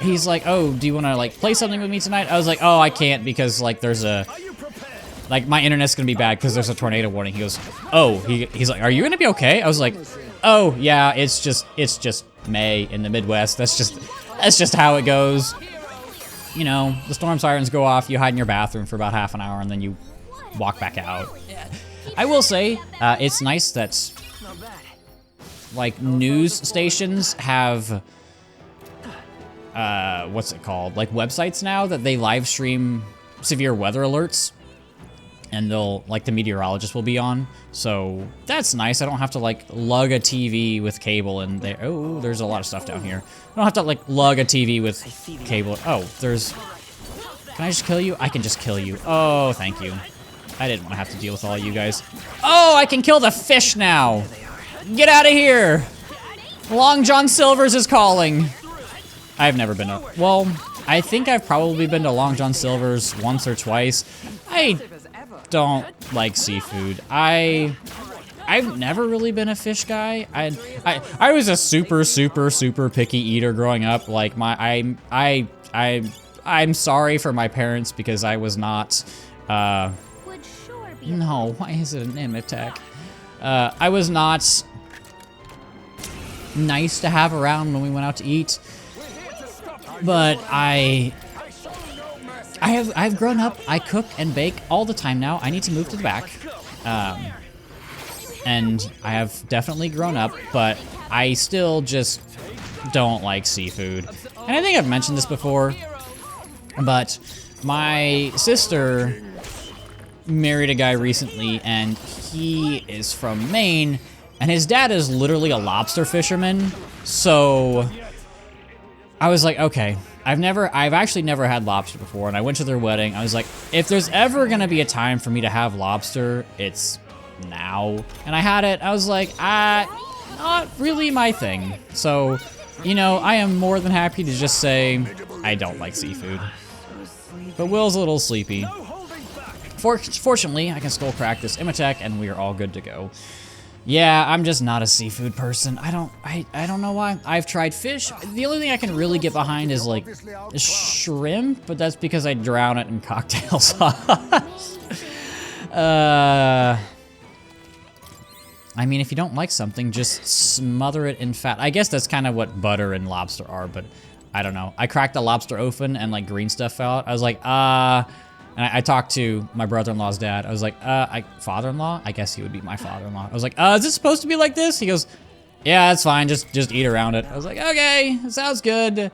he's like, "Oh, do you want to like play something with me tonight?" I was like, "Oh, I can't because like there's like my internet's gonna be bad because there's a tornado warning." He goes, "Oh," he's like, "Are you gonna be okay?" I was like, "Oh yeah, it's just May in the Midwest. That's just how it goes. You know, the storm sirens go off, you hide in your bathroom for about half an hour, and then you walk back out." I will say, it's nice that, Not bad. like, news stations have, what's it called? Like, websites now that they live stream severe weather alerts. And they'll, like, the meteorologist will be on. So that's nice. I don't have to, like, lug a TV with cable and there. Oh, there's a lot of stuff down here. I don't have to, like, lug a TV with cable. Oh, there's... Can I just kill you? I can just kill you. Oh, thank you. I didn't want to have to deal with all you guys. Oh, I can kill the fish now. Get out of here. Long John Silver's is calling. I've never been to... Well, I think I've probably been to Long John Silver's once or twice. I don't like seafood. I've never really been a fish guy. I was a super picky eater growing up. Like I'm sorry for my parents because I was not Would sure be no, why is it an Imitech? I was not nice to have around when we went out to eat. But I've grown up. I cook and bake all the time now. I need to move to the back. And I have definitely grown up, but I still just don't like seafood. And I think I've mentioned this before, but my sister married a guy recently, and he is from Maine, and his dad is literally a lobster fisherman. So I was like, okay, I've actually never had lobster before, and I went to their wedding. I was like, if there's ever gonna be a time for me to have lobster, it's now. And I had it. I was like, not really my thing. So, you know, I am more than happy to just say I don't like seafood. But Will's a little sleepy. Fortunately, I can skull crack this Imitech, and we are all good to go. Yeah, I'm just not a seafood person. I don't know why. I've tried fish. The only thing I can really get behind is like shrimp, but that's because I drown it in cocktail sauce. I mean, if you don't like something, just smother it in fat. I guess that's kind of what butter and lobster are, but I don't know. I cracked the lobster open and like green stuff fell out. I was like, and I talked to my brother-in-law's dad. I was like, father-in-law? I guess he would be my father-in-law. I was like, is it supposed to be like this? He goes, yeah, that's fine. Just eat around it. I was like, okay, sounds good.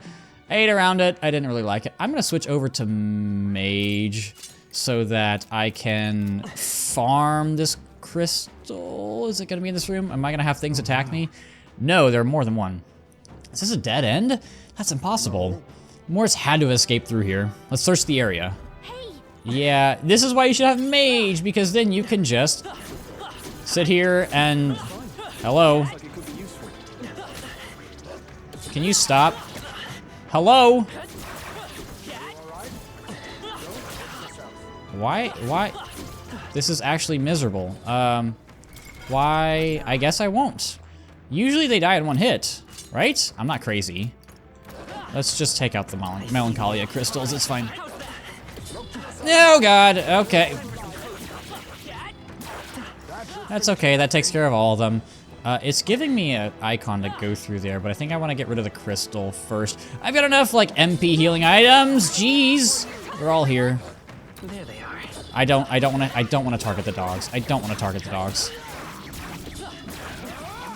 I ate around it. I didn't really like it. I'm gonna switch over to mage so that I can farm this crystal. Is it gonna be in this room? Am I gonna have things attack me? No, there are more than one. Is this a dead end? That's impossible. Morse had to have escaped through here. Let's search the area. Yeah, this is why you should have mage, because then you can just sit here and... Hello? Can you stop? Hello? Why? This is actually miserable. Why? I guess I won't. Usually they die in one hit, right? I'm not crazy. Let's just take out the Melancholia crystals, it's fine. Oh god, okay. That's okay, that takes care of all of them. It's giving me an icon to go through there, but I think I want to get rid of the crystal first. I've got enough, like, MP healing items, jeez! They're all here. There they are. I don't want to target the dogs. I don't want to target the dogs.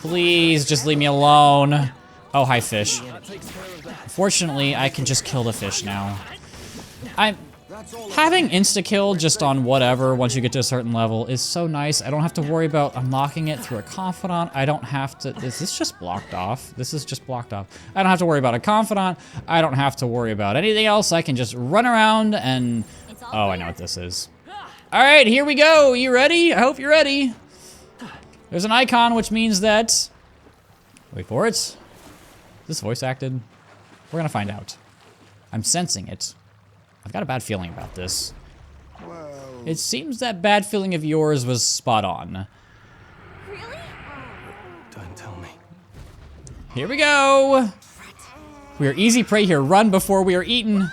Please, just leave me alone. Oh, hi, fish. Fortunately, I can just kill the fish now. Having insta-kill just on whatever once you get to a certain level is so nice. I don't have to worry about unlocking it through a confidant. I don't have to... Is this just blocked off? This is just blocked off. I don't have to worry about a confidant. I don't have to worry about anything else. I can just run around and... Oh, I know what this is. All right, here we go. You ready? I hope you're ready. There's an icon, which means that... Wait for it. Is this voice acted? We're gonna find out. I'm sensing it. I've got a bad feeling about this. It seems that bad feeling of yours was spot on. Really? Don't tell me. Here we go. We are easy prey here. Run before we are eaten.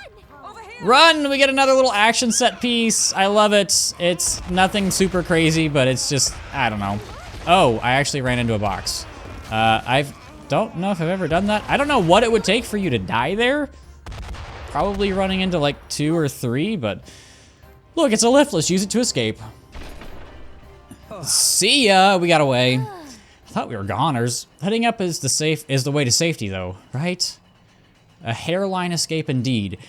Run! We get another little action set piece. I love it. It's nothing super crazy, but it's just, I don't know. Oh, I actually ran into a box. I don't know if I've ever done that. I don't know what it would take for you to die there. Probably running into like 2 or 3, but look, it's a lift. Let's use it to escape. See ya! We got away. I thought we were goners. Heading up is the way to safety, though, right? A hairline escape indeed.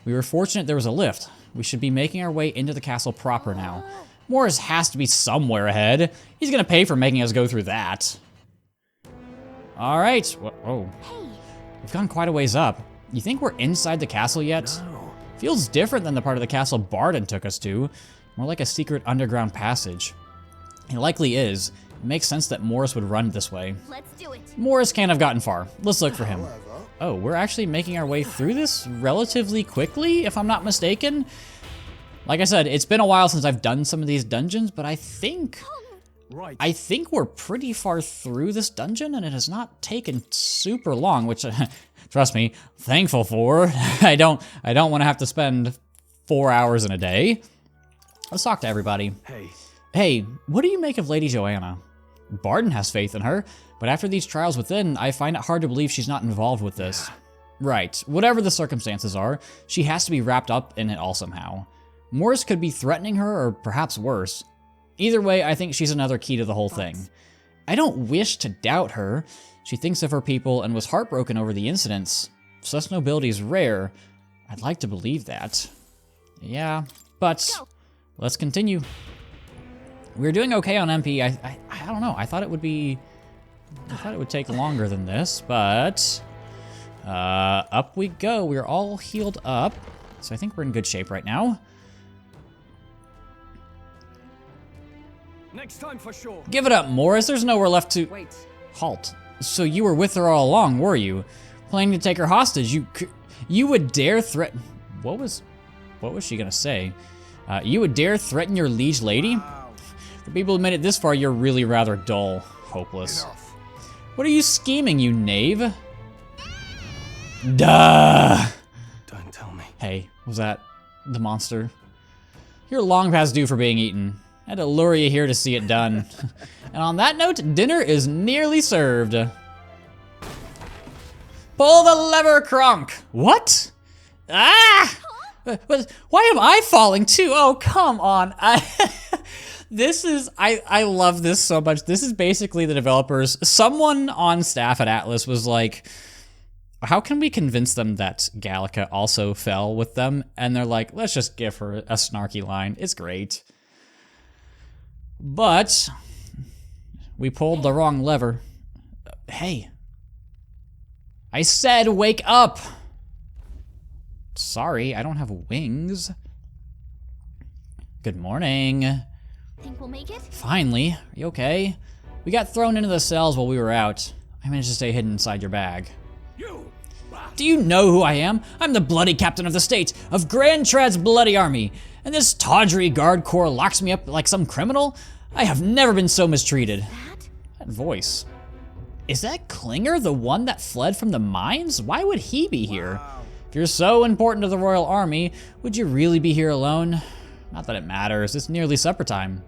We were fortunate there was a lift. We should be making our way into the castle proper now. Morris has to be somewhere ahead. He's gonna pay for making us go through that. All right. Oh, we've gone quite a ways up. You think we're inside the castle yet? No. Feels different than the part of the castle Barden took us to. More like a secret underground passage. It likely is. It makes sense that Morris would run this way. Let's do it. Morris can't have gotten far. Let's look for him. Oh, we're actually making our way through this relatively quickly, if I'm not mistaken. Like I said, it's been a while since I've done some of these dungeons, but I think we're pretty far through this dungeon, and it has not taken super long, which, trust me, thankful for. I don't want to have to spend 4 hours in a day. Let's talk to everybody. Hey, what do you make of Lady Joanna? Barden has faith in her, but after these trials within, I find it hard to believe she's not involved with this. Right, whatever the circumstances are, she has to be wrapped up in it all somehow. Morris could be threatening her, or perhaps worse. Either way, I think she's another key to the whole thing. I don't wish to doubt her. She thinks of her people and was heartbroken over the incidents. Such nobility is rare. I'd like to believe that. Yeah, but let's continue. We're doing okay on MP. I don't know. I thought it would take longer than this, but up we go. We're all healed up, so I think we're in good shape right now. Next time for sure. Give it up, Morris. There's nowhere left to... Wait. Halt. So you were with her all along, were you? Planning to take her hostage. You would dare threaten... What was she gonna say? You would dare threaten your liege lady? For people who made it this far, you're really rather dull. Hopeless. What are you scheming, you knave? Duh! Don't tell me. Hey, was that the monster? You're long past due for being eaten. I had to lure you here to see it done. And on that note, dinner is nearly served. Pull the lever, Kronk! What? Ah! But why am I falling too? Oh, come on. I love this so much. This is basically the developers. Someone on staff at Atlas was like, how can we convince them that Gallica also fell with them? And they're like, let's just give her a snarky line. It's great. But we pulled the wrong lever. Hey. I said wake up! Sorry, I don't have wings. Good morning. Think we'll make it? Finally. Are you okay? We got thrown into the cells while we were out. I managed to stay hidden inside your bag. Do you know who I am? I'm the bloody captain of the state, of Grand Trad's bloody army. And this tawdry guard corps locks me up like some criminal? I have never been so mistreated. That voice. Is that Klinger the one that fled from the mines? Why would he be here? If you're so important to the royal army, would you really be here alone? Not that it matters, it's nearly supper time.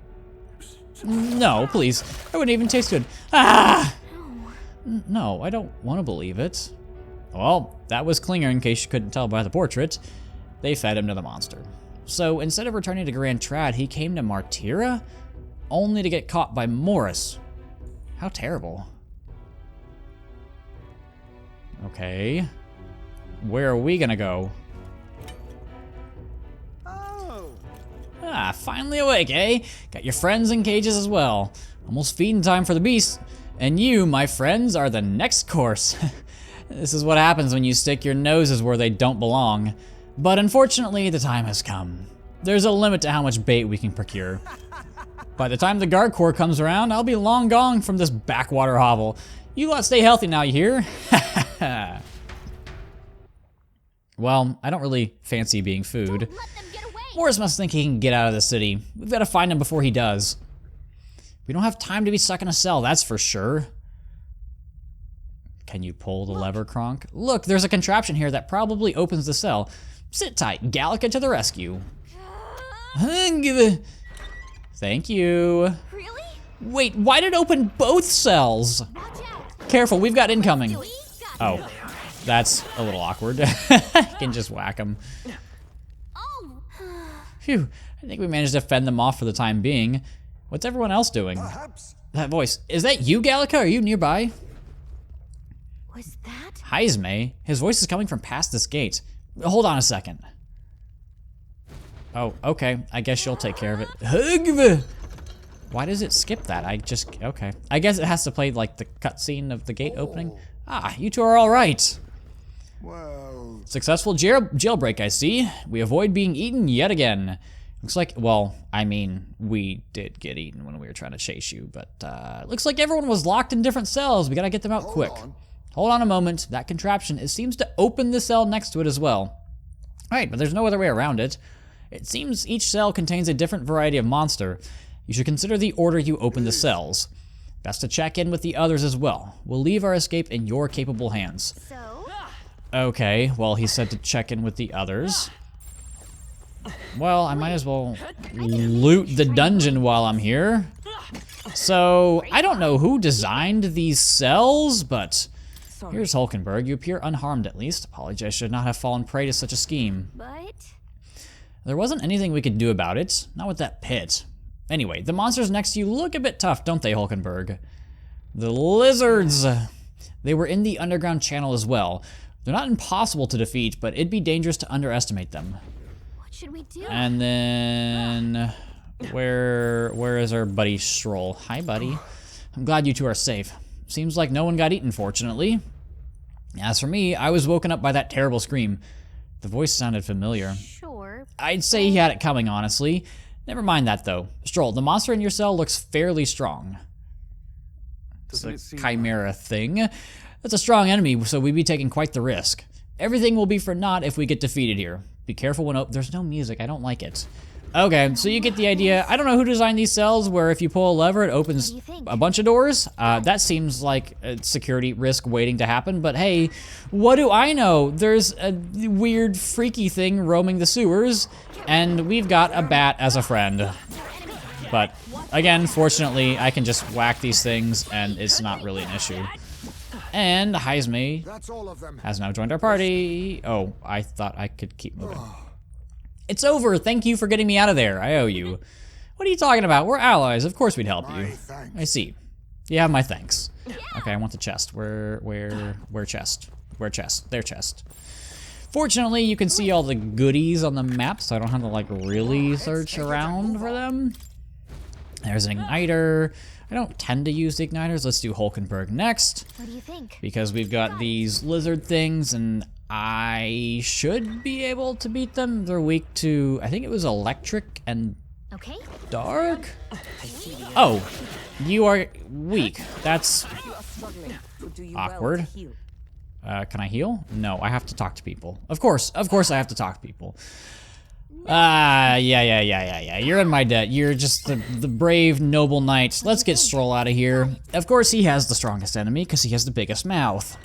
No, please, that wouldn't even taste good. Ah! No, I don't want to believe it. Well, that was Klinger in case you couldn't tell by the portrait. They fed him to the monster. So instead of returning to Grand Trad, he came to Martira? Only to get caught by Morris. How terrible. Okay. Where are we gonna go? Ah, finally awake, eh? Got your friends in cages as well. Almost feeding time for the beast. And you, my friends, are the next course. This is what happens when you stick your noses where they don't belong. But unfortunately, the time has come. There's a limit to how much bait we can procure. By the time the guard corps comes around, I'll be long gone from this backwater hovel. You lot stay healthy now, you hear? Well, I don't really fancy being food. Let them get away. Morris must think he can get out of the city. We've got to find him before he does. We don't have time to be stuck in a cell, that's for sure. Can you pull the lever, Kronk? Look, there's a contraption here that probably opens the cell. Sit tight, Gallica to the rescue. Thank you. Really? Wait, why did it open both cells? Watch out. Careful, we've got incoming. Got Oh, that's a little awkward. I can just whack them. Oh. Phew, I think we managed to fend them off for the time being. What's everyone else doing? Perhaps. That voice. Is that you, Gallica? Are you nearby? Was that? Heisme? His voice is coming from past this gate. Hold on a second. Oh, okay. I guess you'll take care of it. Hugv! Why does it skip that? Okay. I guess it has to play like the cutscene of the gate opening. Ah, you two are all right. Well, Successful jailbreak, I see. We avoid being eaten yet again. Looks like, well, I mean, we did get eaten when we were trying to chase you, but looks like everyone was locked in different cells. We gotta get them out quick. Hold on a moment. That contraption, it seems to open the cell next to it as well. Right, but there's no other way around it. It seems each cell contains a different variety of monster. You should consider the order you open the cells. Best to check in with the others as well. We'll leave our escape in your capable hands. So? Okay, well, he said to check in with the others. Well, I might as well loot the dungeon while I'm here. So, I don't know who designed these cells, but here's Hulkenberg. You appear unharmed at least. Apologize, I should not have fallen prey to such a scheme. But? There wasn't anything we could do about it. Not with that pit. Anyway, the monsters next to you look a bit tough, don't they, Hulkenberg? The lizards! They were in the underground channel as well. They're not impossible to defeat, but it'd be dangerous to underestimate them. What should we do? And then... Where is our buddy Stroll? Hi, buddy. I'm glad you two are safe. Seems like no one got eaten, fortunately. As for me, I was woken up by that terrible scream. The voice sounded familiar. Sure. I'd say he had it coming, honestly. Never mind that, though. Stroll, the monster in your cell looks fairly strong. It's a chimera thing. That's a strong enemy, so we'd be taking quite the risk. Everything will be for naught if we get defeated here. Be careful when there's no music, I don't like it. Okay, so you get the idea. I don't know who designed these cells where if you pull a lever, it opens a bunch of doors. That seems like a security risk waiting to happen, but hey, what do I know? There's a weird, freaky thing roaming the sewers, and we've got a bat as a friend. But again, fortunately, I can just whack these things, and it's not really an issue. And Heisme that's all of them. has now joined our party. Oh, I thought I could keep moving. It's over. Thank you for getting me out of there. I owe you. What are you talking about? We're allies. Of course we'd help you. Thanks. I see. You have my thanks. Okay, I want the chest. Where chest? Where chest? Their chest. Fortunately, you can see all the goodies on the map, so I don't have to like really search around for them. There's an igniter. I don't tend to use the igniters. Let's do Hulkenberg next. What do you think? Because we've got these lizard things, and I should be able to beat them. They're weak to, I think it was electric and Okay. dark? Oh, you are weak. That's awkward. Can I heal? No, I have to talk to people. Of course I have to talk to people. Yeah. You're in my debt. You're just the brave, noble knight. Let's get Stroll out of here. Of course, he has the strongest enemy because he has the biggest mouth.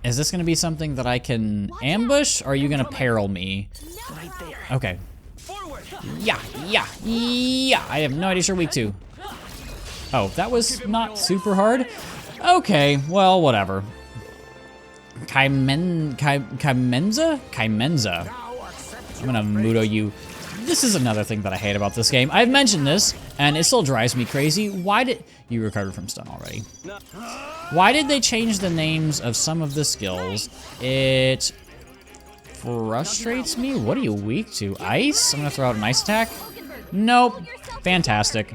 Is this gonna be something that I can ambush, or are you gonna peril me? Right there. Okay. Yeah. I have no idea you're weak to. Oh, that was not super hard? Okay, well, whatever. Kaimenza? I'm gonna Mudo you. This is another thing that I hate about this game. I've mentioned this, and it still drives me crazy. Why did... You recovered from stun already. Why did they change the names of some of the skills? It frustrates me. What are you weak to? Ice? I'm gonna throw out an ice attack. Nope. Fantastic.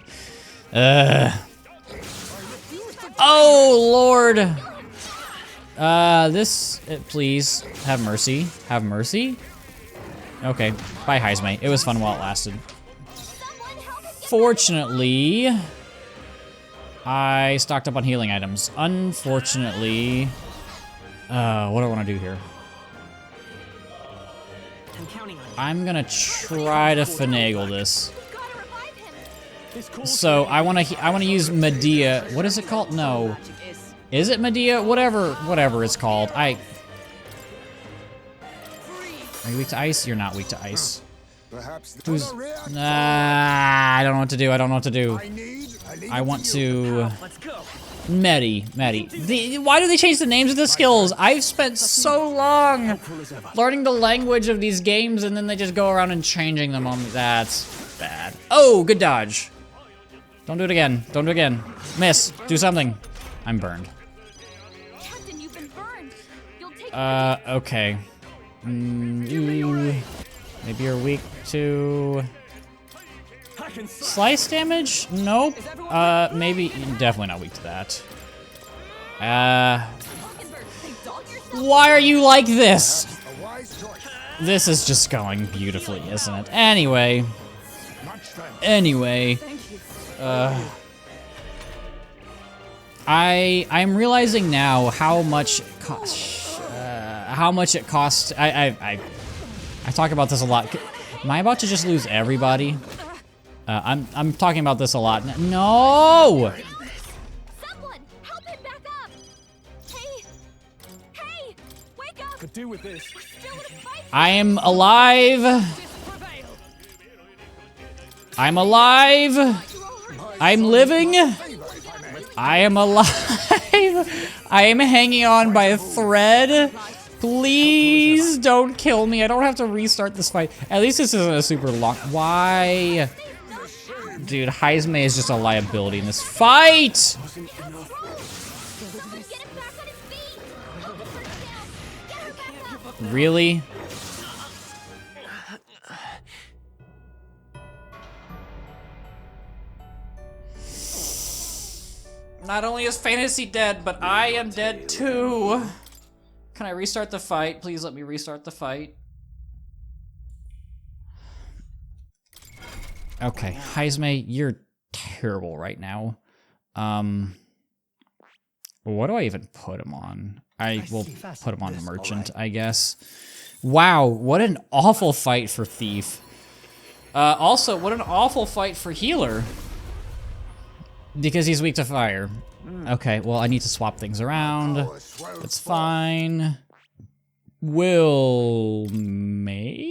Oh, Lord. Please, have mercy. Have mercy? Okay, bye Heisme. It was fun while it lasted. Fortunately, I stocked up on healing items. Unfortunately, what do I want to do here? I'm counting on you. I'm gonna try to finagle this. So I wanna use Medea. What is it called? No. Is it Medea? Whatever it's called. Are you weak to ice? You're not weak to ice. Perhaps Who's... I don't know what to do. I don't know what to do. I want to... Let's go. Medi. Why do they change the names of the skills? I've spent so long learning the language of these games, and then they just go around and changing them on... That's bad. Oh, good dodge. Don't do it again. Don't do it again. Miss. Do something. I'm burned. Captain, you've been burned. You'll take Okay. Maybe you're weak to slice damage? Nope. Maybe definitely not weak to that. Why are you like this? A wise choice. This is just going beautifully, isn't it? Anyway. I'm realizing now how much it costs. I talk about this a lot. Am I about to just lose everybody? I'm talking about this a lot. No! Someone, help him back up. Hey, wake up. Could do with this. Still in a fight. I am alive. I'm alive. I'm living. I am alive. I am hanging on by a thread. Please don't kill me. I don't have to restart this fight. At least this isn't a super long. Why? Dude, Heisme is just a liability in this fight. Get him back on his feet. Help him bring him down. Get her back up. Really? Not only is Fantasy dead, but I am dead too. Can I restart the fight? Please let me restart the fight. Okay, Heisme, you're terrible right now. What do I even put him on? I will put him on Merchant, I guess. Wow, what an awful fight for Thief. Also, what an awful fight for Healer. Because he's weak to fire. Okay, well, I need to swap things around. That's fine. Will Mage?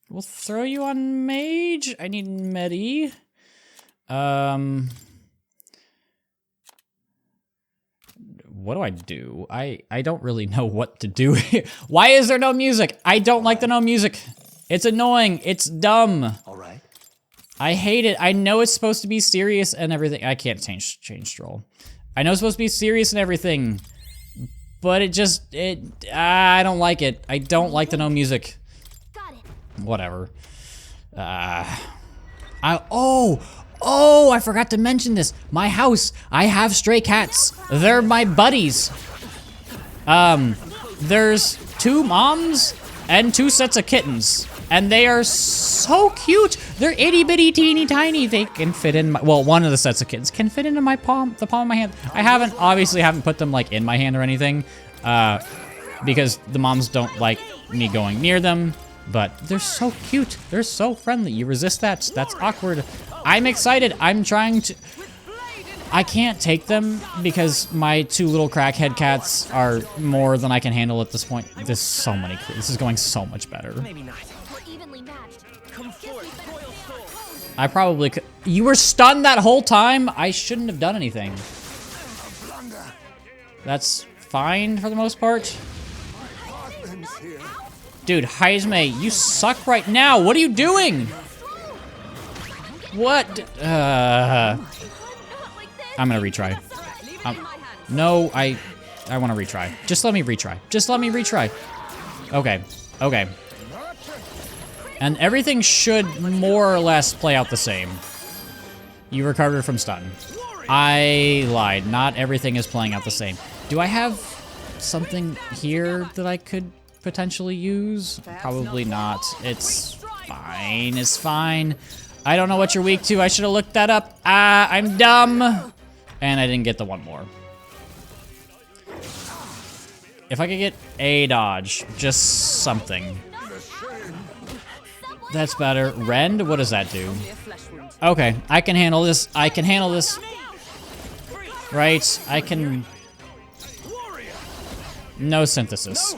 We'll throw you on Mage. I need Medi. What do I do? I don't really know what to do here. Why is there no music? I don't like the no music. It's annoying. It's dumb. All right. I hate it. I know it's supposed to be serious and everything. I can't change Stroll. I know it's supposed to be serious and everything, but I don't like it. I don't like the no music. Got it. Whatever. I forgot to mention this. My house, I have stray cats. They're my buddies. There's 2 moms and 2 sets of kittens. And they are so cute. They're itty bitty teeny tiny. They can fit in my, well, one of the sets of kittens can fit into my palm, the palm of my hand. I obviously haven't put them like in my hand or anything, because the moms don't like me going near them, but they're so cute. They're so friendly. You resist that, that's awkward. I'm excited. I'm trying to, I can't take them because my 2 little crackhead cats are more than I can handle at this point. There's so many, this is going so much better. Maybe not. We're evenly matched. Come forth, royal soul. I probably could. You were stunned that whole time? I shouldn't have done anything. That's fine for the most part. Dude, Heisme, you suck right now. What are you doing? What? I'm gonna retry. No, I want to retry. Just let me retry. Just let me retry. Okay. Okay. And everything should more or less play out the same. You recovered from stun. I lied. Not everything is playing out the same. Do I have something here that I could potentially use? Probably not. It's fine. It's fine. I don't know what you're weak to. I should have looked that up. I'm dumb. And I didn't get the one more. If I could get a dodge, just something. That's better. Rend, what does that do? Okay, I can handle this. I can handle this. Right, I can... No synthesis.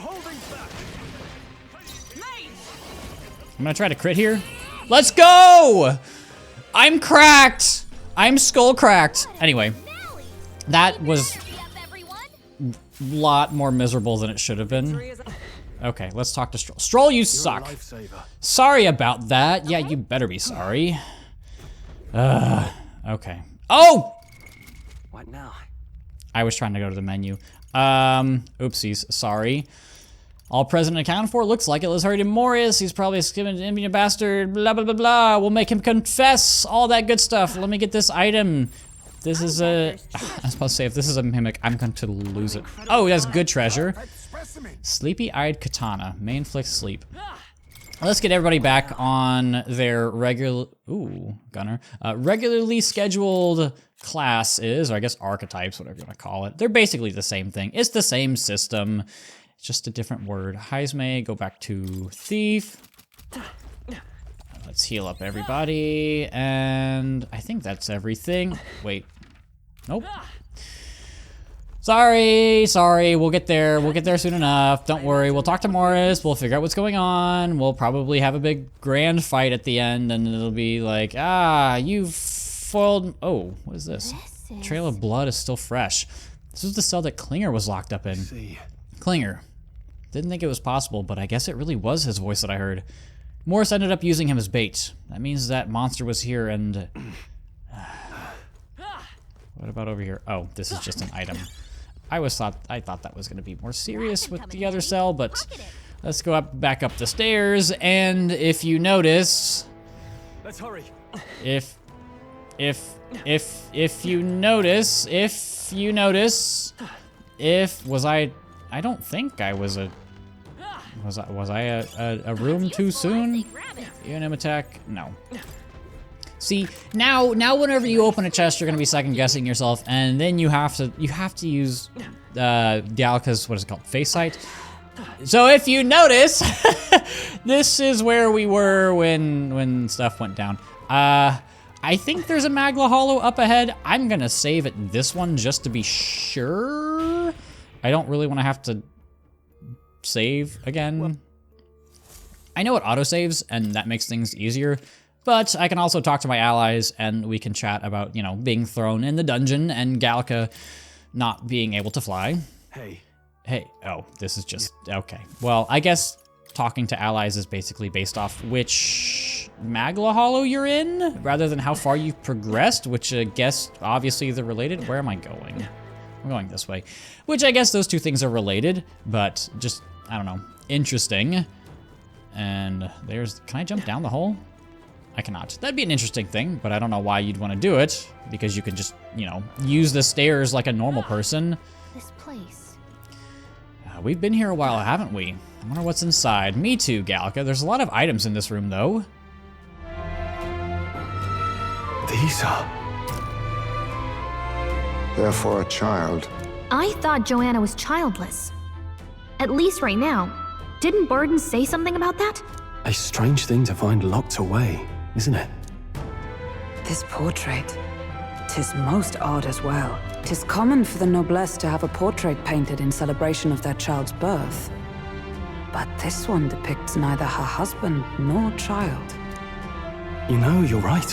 I'm gonna try to crit here. Let's go! I'm cracked! I'm skull cracked. Anyway, that was a lot more miserable than it should have been. Okay, let's talk to Stroll. Stroll, you suck. Lifesaver. Sorry about that. Yeah, you better be sorry. Okay. Oh! What now? I was trying to go to the menu. Oopsies, sorry. All present and accounted for, looks like it. Let's hurry to Morris. He's probably a skimming Indian bastard, blah, blah, blah, blah. We'll make him confess, all that good stuff. Let me get this item. This is a, I was supposed to say, if this is a mimic, I'm going to lose it. Oh, he has good treasure. Sleepy-eyed katana, may inflict sleep. Let's get everybody back on their regularly scheduled classes, or I guess archetypes, whatever you want to call it. They're basically the same thing. It's the same system. It's just a different word. Heisme, go back to thief. Let's heal up everybody, and I think that's everything. Wait, nope. Sorry, we'll get there. We'll get there soon enough. Don't worry, we'll talk to Morris. We'll figure out what's going on. We'll probably have a big grand fight at the end, and it'll be like, you foiled. Oh, what is this? Trail of blood is still fresh. This was the cell that Klinger was locked up in. Klinger. Didn't think it was possible, but I guess it really was his voice that I heard. Morris ended up using him as bait. That means that monster was here and... What about over here? Oh, this is just an item. I thought that was going to be more serious with the other cell, but let's go back up the stairs, and if you notice... Let's hurry. If you notice, I don't think I was a... Was I a room too soon? Unum attack? No. See, now whenever you open a chest, you're gonna be second guessing yourself, and then you have to use Gallica's, what is it called, face sight. So if you notice, this is where we were when stuff went down. I think there's a Magla Hollow up ahead. I'm gonna save at this one just to be sure. I don't really want to have to save again. I know it autosaves, and that makes things easier, but I can also talk to my allies, and we can chat about, you know, being thrown in the dungeon and Gallica not being able to fly. Hey, oh, this is just, okay. Well, I guess talking to allies is basically based off which Magla Hollow you're in, rather than how far you've progressed, which I guess obviously they're related. Where am I going? I'm going this way. Which I guess those two things are related, but just, I don't know, interesting. And there's, can I jump down the hole? I cannot. That'd be an interesting thing, but I don't know why you'd want to do it, because you can just, you know, use the stairs like a normal person. This place. We've been here a while, haven't we? I wonder what's inside. Me too, Gallica. There's a lot of items in this room, though. These are... They're for a child. I thought Joanna was childless. At least right now. Didn't Burden say something about that? A strange thing to find locked away, isn't it? This portrait, 'tis most odd as well. 'Tis common for the noblesse to have a portrait painted in celebration of their child's birth. But this one depicts neither her husband nor child. You know, you're right.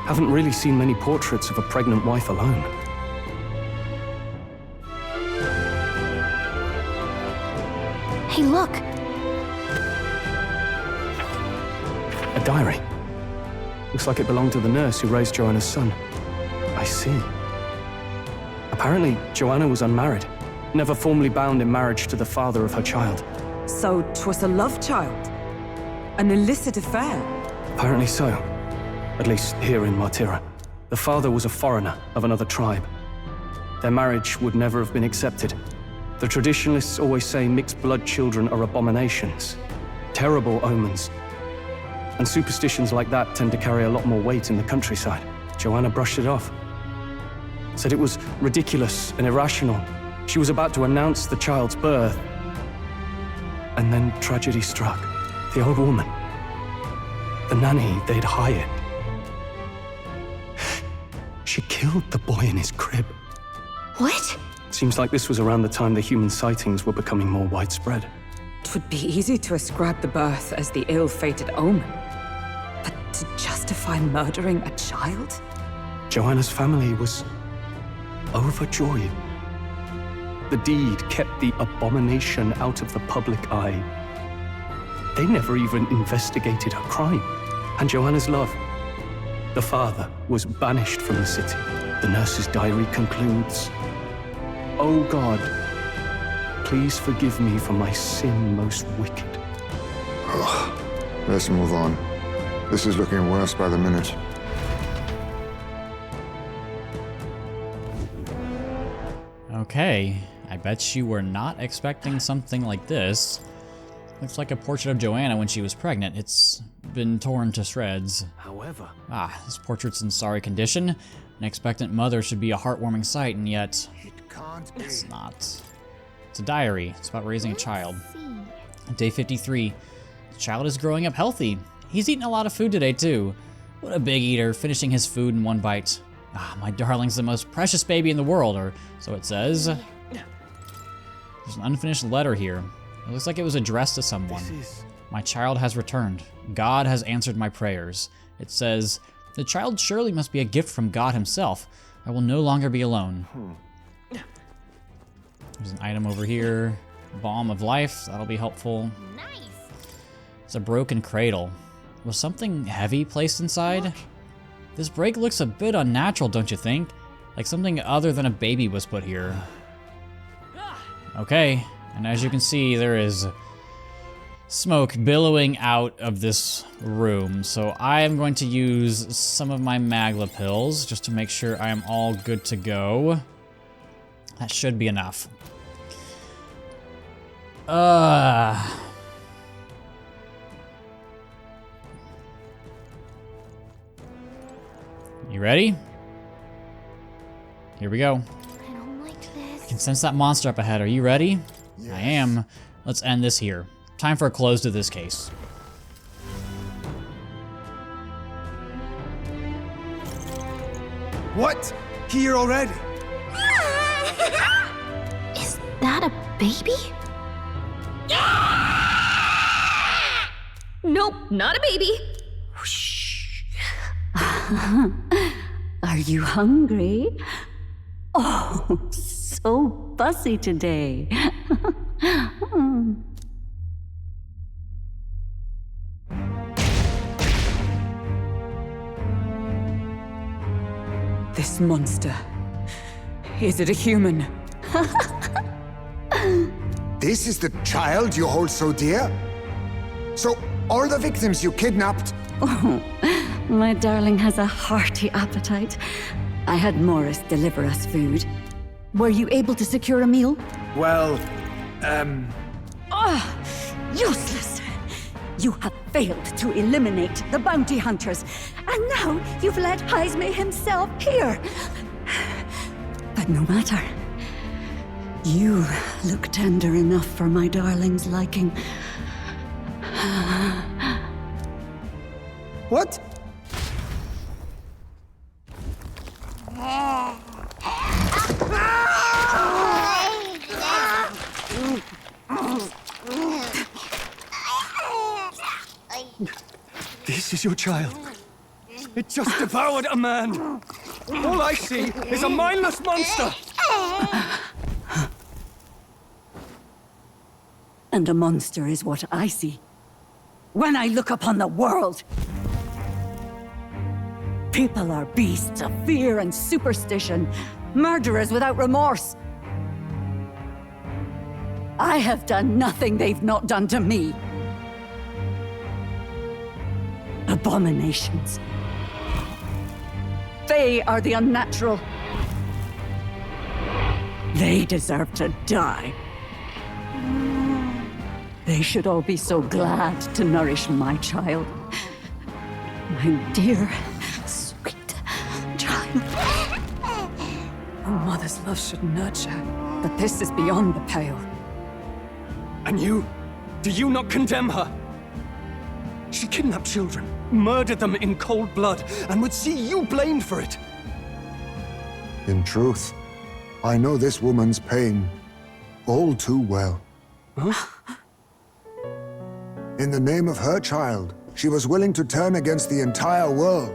Haven't really seen many portraits of a pregnant wife alone. Hey, look! A diary. Looks like it belonged to the nurse who raised Joanna's son. I see. Apparently, Joanna was unmarried, never formally bound in marriage to the father of her child. So 'twas a love child? An illicit affair? Apparently so. At least here in Martira. The father was a foreigner of another tribe. Their marriage would never have been accepted. The traditionalists always say mixed blood children are abominations. Terrible omens. And superstitions like that tend to carry a lot more weight in the countryside. Joanna brushed it off. Said it was ridiculous and irrational. She was about to announce the child's birth. And then tragedy struck. The old woman. The nanny they'd hired. She killed the boy in his crib. What? Seems like this was around the time the human sightings were becoming more widespread. 'Twould be easy to ascribe the birth as the ill-fated omen. But to justify murdering a child? Joanna's family was overjoyed. The deed kept the abomination out of the public eye. They never even investigated her crime. And Joanna's love. The father was banished from the city. The nurse's diary concludes, "O God, please forgive me for my sin most wicked." Let's move on. This is looking worse by the minute. Okay, I bet you were not expecting something like this. Looks like a portrait of Joanna when she was pregnant. It's been torn to shreds. However, This portrait's in sorry condition. An expectant mother should be a heartwarming sight, and yet It can't be. it's not. It's a diary. It's about raising a child. Day 53. The child is growing up healthy. He's eaten a lot of food today, too. What a big eater, finishing his food in one bite. My darling's the most precious baby in the world, or so it says. There's an unfinished letter here. It looks like it was addressed to someone. My child has returned. God has answered my prayers. It says, the child surely must be a gift from God himself. I will no longer be alone. There's an item over here. Balm of life. That'll be helpful. Nice. It's a broken cradle. Was something heavy placed inside? This break looks a bit unnatural, don't you think? Like something other than a baby was put here. Okay, and as you can see, there is smoke billowing out of this room. So I am going to use some of my Magla pills just to make sure I am all good to go. That should be enough. You ready? Here we go. I don't like this. I can sense that monster up ahead. Are you ready? Yes. I am. Let's end this here. Time for a close to this case. What? Here already? Is that a baby? Nope, not a baby. Are you hungry? Oh, so fussy today. This monster. Is it a human? This is the child you hold so dear? So, all the victims you kidnapped? Oh, my darling has a hearty appetite. I had Morris deliver us food. Were you able to secure a meal? Well, Useless! You have failed to eliminate the bounty hunters, and now you've led Heisme himself here. But no matter. You look tender enough for my darling's liking. what? This is your child. It just devoured a man. All I see is a mindless monster. And a monster is what I see when I look upon the world. People are beasts of fear and superstition, murderers without remorse. I have done nothing they've not done to me. Abominations. They are the unnatural. They deserve to die. They should all be so glad to nourish my child. My dear, sweet child. A mother's love should nurture, but this is beyond the pale. And you? Do you not condemn her? She kidnapped children, murdered them in cold blood, and would see you blamed for it. In truth, I know this woman's pain all too well. In the name of her child, she was willing to turn against the entire world.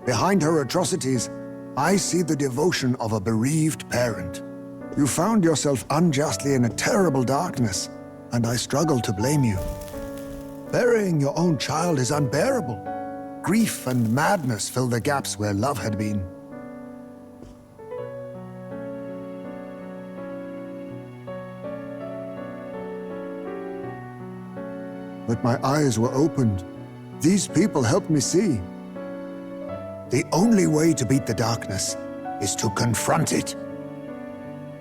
Behind her atrocities, I see the devotion of a bereaved parent. You found yourself unjustly in a terrible darkness, and I struggle to blame you. Burying your own child is unbearable. Grief and madness fill the gaps where love had been. But my eyes were opened. These people helped me see. The only way to beat the darkness is to confront it.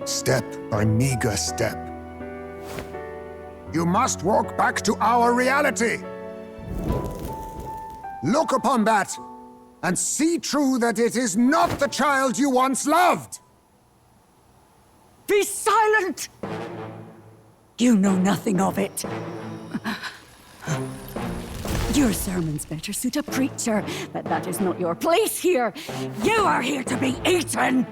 Step by meager step. You must walk back to our reality. Look upon that, and see true that it is not the child you once loved. Be silent! You know nothing of it. Your sermons better suit a preacher, but that is not your place here. You are here to be eaten!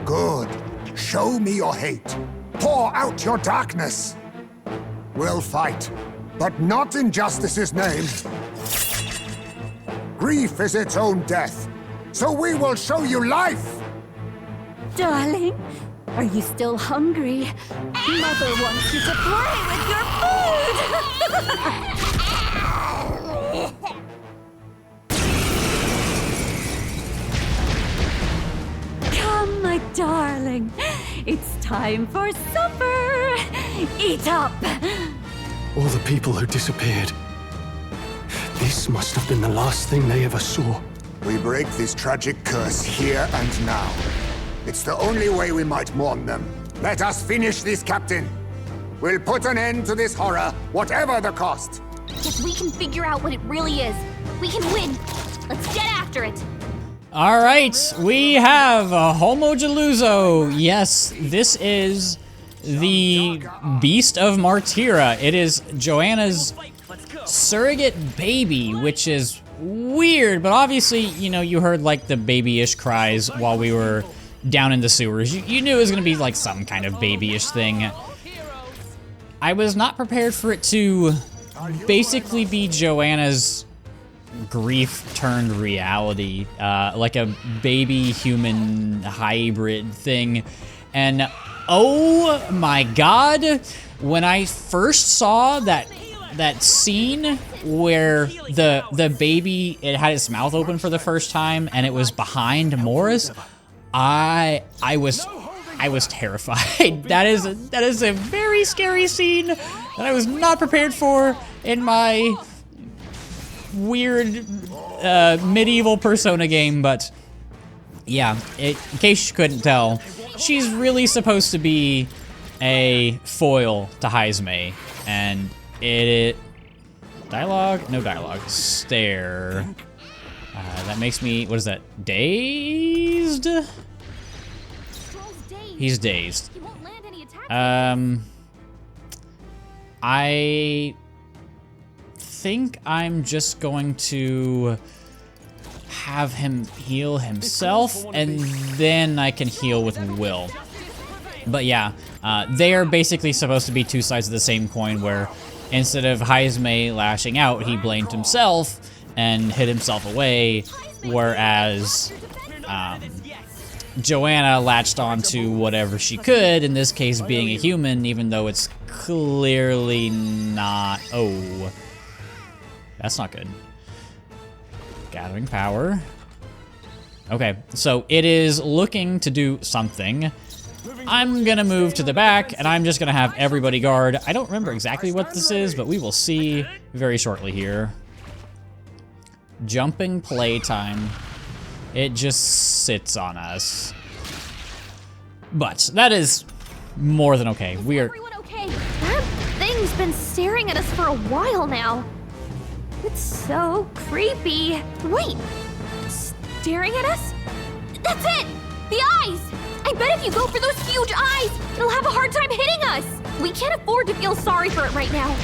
Good. Show me your hate. Pour out your darkness. We'll fight, but not in justice's name. Grief is its own death, so we will show you life! Darling, are you still hungry? Mother wants you to play with your food! Come, my darling. It's time for supper. Eat up. All the people who disappeared. This must have been the last thing they ever saw. We break this tragic curse here and now. It's the only way we might mourn them. Let us finish this, Captain. We'll put an end to this horror, whatever the cost. If we can figure out what it really is, we can win. Let's get after it. All right, we have a Homo Jaluzo. Yes, this is the Beast of Martyra. It is Joanna's surrogate baby, which is weird, but obviously, you know, you heard like the babyish cries while we were down in the sewers. You knew it was gonna be like some kind of babyish thing. I was not prepared for it to basically be Joanna's grief turned reality, like a baby human hybrid thing. And oh my god, when I first saw that scene where the baby, it had its mouth open for the first time and it was behind Morris, I was terrified. That is a very scary scene that I was not prepared for in my weird medieval Persona game, but yeah, in case you couldn't tell, she's really supposed to be a foil to Heisme, and dialogue? No dialogue. Stare. That makes me, what is that, dazed? He's dazed. I think I'm just going to have him heal himself, and then I can heal with Will. But yeah, they are basically supposed to be two sides of the same coin, where instead of Heisme lashing out, he blamed himself and hid himself away, whereas Joanna latched onto whatever she could, in this case being a human, even though it's clearly not. Oh, that's not good. Gathering power. Okay, so it is looking to do something. I'm gonna move to the back, and I'm just gonna have everybody guard. I don't remember exactly what this is, but we will see very shortly here. Jumping playtime. It just sits on us. But that is more than okay. We are... Everyone okay? That thing's been staring at us for a while now. It's so creepy. Wait, staring at us? That's it! The eyes! I bet if you go for those huge eyes, it'll have a hard time hitting us. We can't afford to feel sorry for it right now.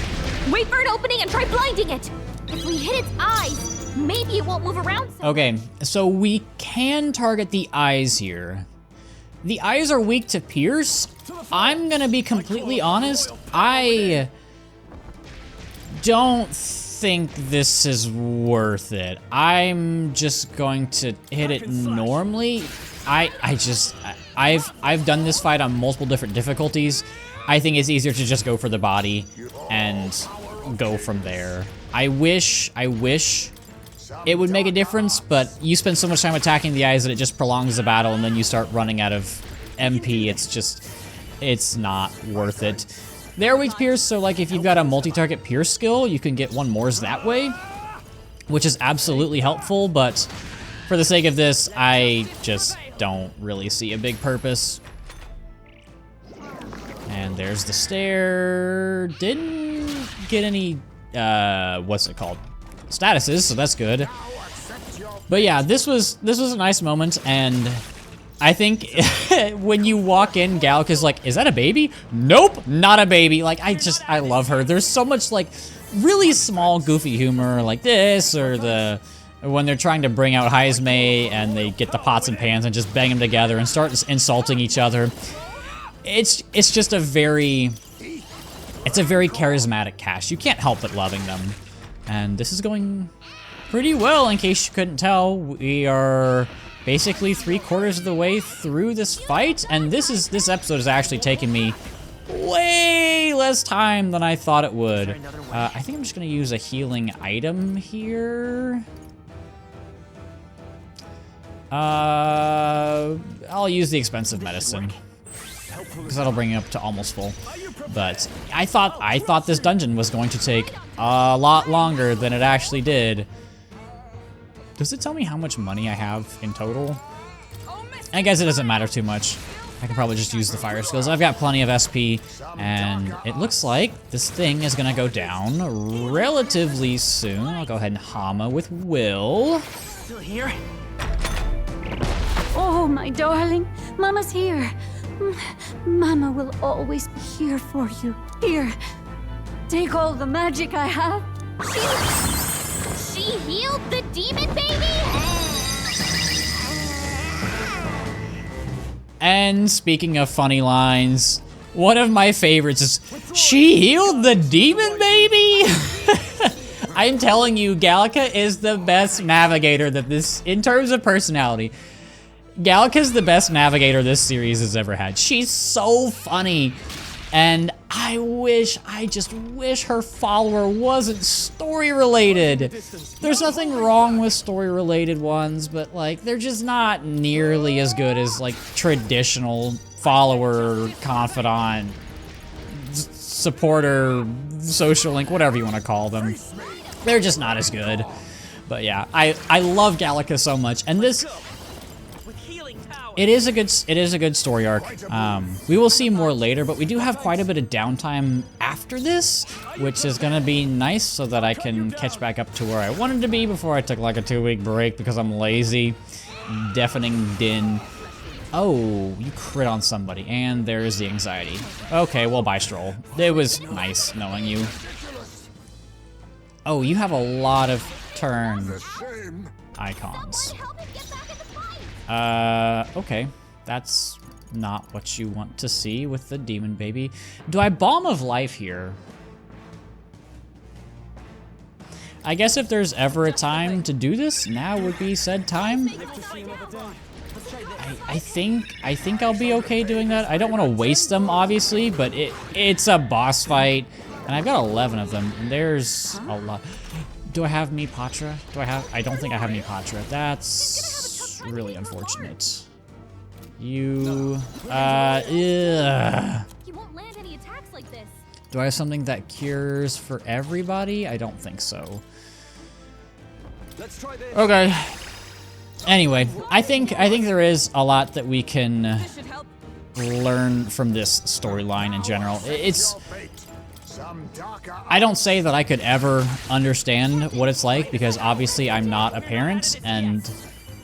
Wait for an opening and try blinding it. If we hit its eyes, maybe it won't move around so Okay, so we can target the eyes here. The eyes are weak to pierce. I'm gonna be completely honest, I don't think this is worth it. I'm just going to hit it normally. I've done this fight on multiple different difficulties. I think it's easier to just go for the body and go from there. I wish it would make a difference, but you spend so much time attacking the eyes that it just prolongs the battle, and then you start running out of MP. It's not worth it. They're weak pierce, so like if you've got a multi-target pierce skill, you can get one mores that way, which is absolutely helpful, but for the sake of this, I just don't really see a big purpose. And there's the stair. Didn't get any, what's it called? Statuses, so that's good. But yeah, this was a nice moment, and I think when you walk in, Gallica's like, is that a baby? Nope, not a baby. Like, I love her. There's so much, like, really small, goofy humor like this, or when they're trying to bring out Jaime and they get the pots and pans and just bang them together and start insulting each other. It's just a very charismatic cast. You can't help but loving them. And this is going pretty well, in case you couldn't tell. We are basically 3/4 of the way through this fight, and this episode has actually taken me way less time than I thought it would. I think I'm just gonna use a healing item here. I'll use the expensive medicine, because that'll bring it up to almost full. But I thought this dungeon was going to take a lot longer than it actually did. Does it tell me how much money I have in total? I guess it doesn't matter too much. I can probably just use the fire skills. I've got plenty of SP, and it looks like this thing is gonna go down relatively soon. I'll go ahead and Hama with Will. Still here? Oh, my darling. Mama's here. Mama will always be here for you. Here, take all the magic I have. She healed the demon baby? And speaking of funny lines, one of my favorites is, she healed the demon baby? I'm telling you, Gallica is the best navigator in terms of personality. Gallica's the best navigator this series has ever had. She's so funny, and I just wish her follower wasn't story-related. There's nothing wrong with story-related ones, but like, they're just not nearly as good as like traditional follower, confidant, supporter, social link, whatever you want to call them. They're just not as good. But yeah, I love Gallica so much, and this. It is a good story arc. We will see more later, but we do have quite a bit of downtime after this, which is gonna be nice so that I can catch back up to where I wanted to be before I took like a 2-week break because I'm lazy. Deafening din. Oh, you crit on somebody, and there's the anxiety. Okay, well, bye, Stroll. It was nice knowing you. Oh, you have a lot of turn icons. Okay. That's not what you want to see with the demon baby. Do I Balm of Life here? I guess if there's ever a time to do this, now would be said time. I think I'll be okay doing that. I don't want to waste them, obviously, but it's a boss fight, and I've got 11 of them, and there's a lot. Do I have Mi Patra? I don't think I have Mi Patra. That's really unfortunate. You, ugh. He won't land any attacks like this. Do I have something that cures for everybody? I don't think so. Let's try this. Okay. Anyway, I think there is a lot that we can learn from this storyline in general. I don't say that I could ever understand what it's like, because obviously I'm not a parent, and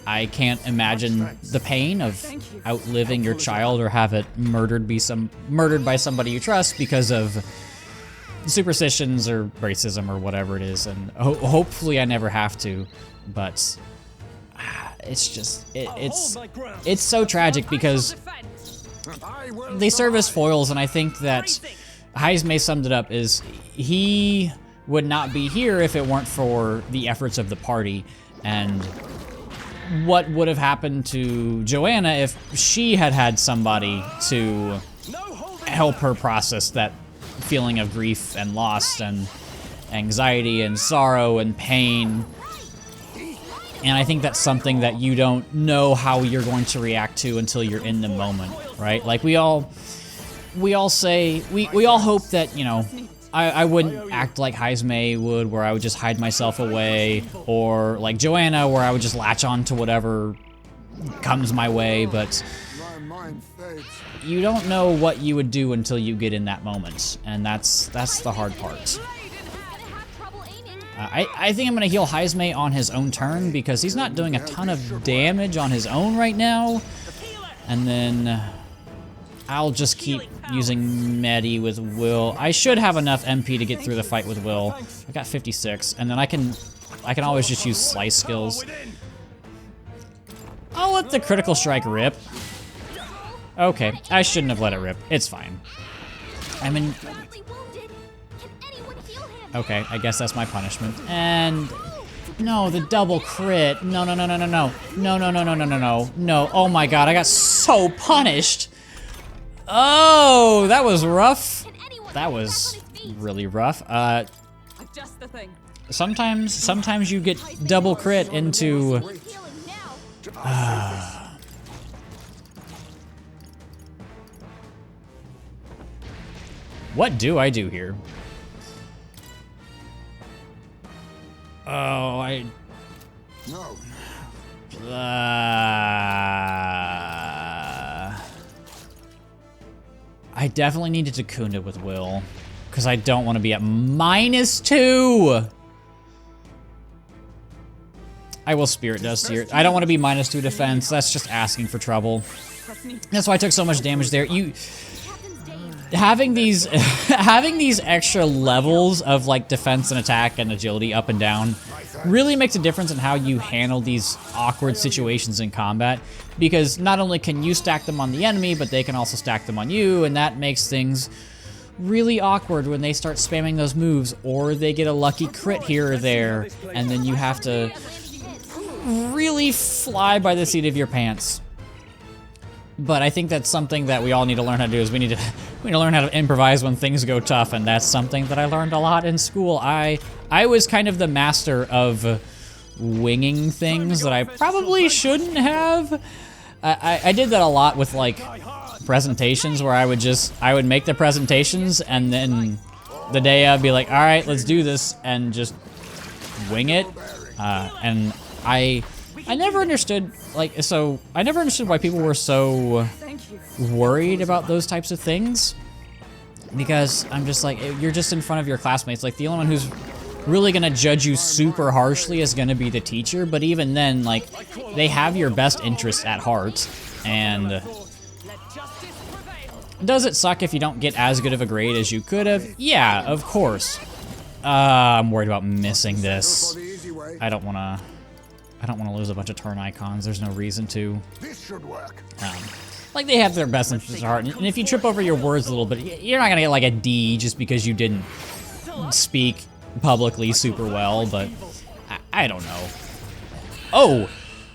I can't imagine the pain of outliving your child or have it murdered by somebody you trust because of superstitions or racism or whatever it is. And hopefully I never have to, but it's just it's so tragic because they serve as foils, and I think that Jaime summed it up is he would not be here if it weren't for the efforts of the party, and what would have happened to Joanna if she had had somebody to help her process that feeling of grief and loss and anxiety and sorrow and pain. And I think that's something that you don't know how you're going to react to until you're in the moment, right? Like we all say, we all hope that, you know, I wouldn't act like Heisme would, where I would just hide myself away, or like Joanna, where I would just latch on to whatever comes my way, but you don't know what you would do until you get in that moment, and that's the hard part. I think I'm gonna heal Heisme on his own turn, because he's not doing a ton of damage on his own right now, and then I'll just keep using Medi with Will. I should have enough MP to get through the fight with Will. I got 56, and then I can always just use slice skills. I'll let the critical strike rip. Okay, I shouldn't have let it rip. It's fine. I mean, okay, I guess that's my punishment. And no, the double crit. No, no, no, no, no, no. No, no, no, no, no, no, no. No, oh my god, I got so punished. Oh, that was rough. That was really rough. Sometimes you get double crit into... What do I do here? Oh, No. I definitely needed to Kunda with Will, because I don't want to be at -2. I will Spirit Dust here. I don't want to be -2 defense. That's just asking for trouble. That's why I took so much damage there. Having these extra levels of like defense and attack and agility up and down really makes a difference in how you handle these awkward situations in combat, because not only can you stack them on the enemy, but they can also stack them on you, and that makes things really awkward when they start spamming those moves, or they get a lucky crit here or there, and then you have to really fly by the seat of your pants. But I think that's something that we all need to learn how to do, is we need to learn how to improvise when things go tough, and that's something that I learned a lot in school. I was kind of the master of winging things that I probably shouldn't have. I did that a lot with like presentations, where I would make the presentations, and then the day I'd be like, all right, let's do this, and just wing it. And I never understood, I never understood why people were so worried about those types of things, because I'm just like, you're just in front of your classmates. Like, the only one who's really gonna judge you super harshly is gonna be the teacher, but even then, like, they have your best interests at heart, and does it suck if you don't get as good of a grade as you could have? Yeah, of course. I'm worried about missing this. I don't wanna lose a bunch of turn icons. There's no reason to. This should work. Like, they have their best interests at heart, and if you trip over your words a little bit, you're not gonna get like a D just because you didn't speak publicly super well, but I don't know. Oh,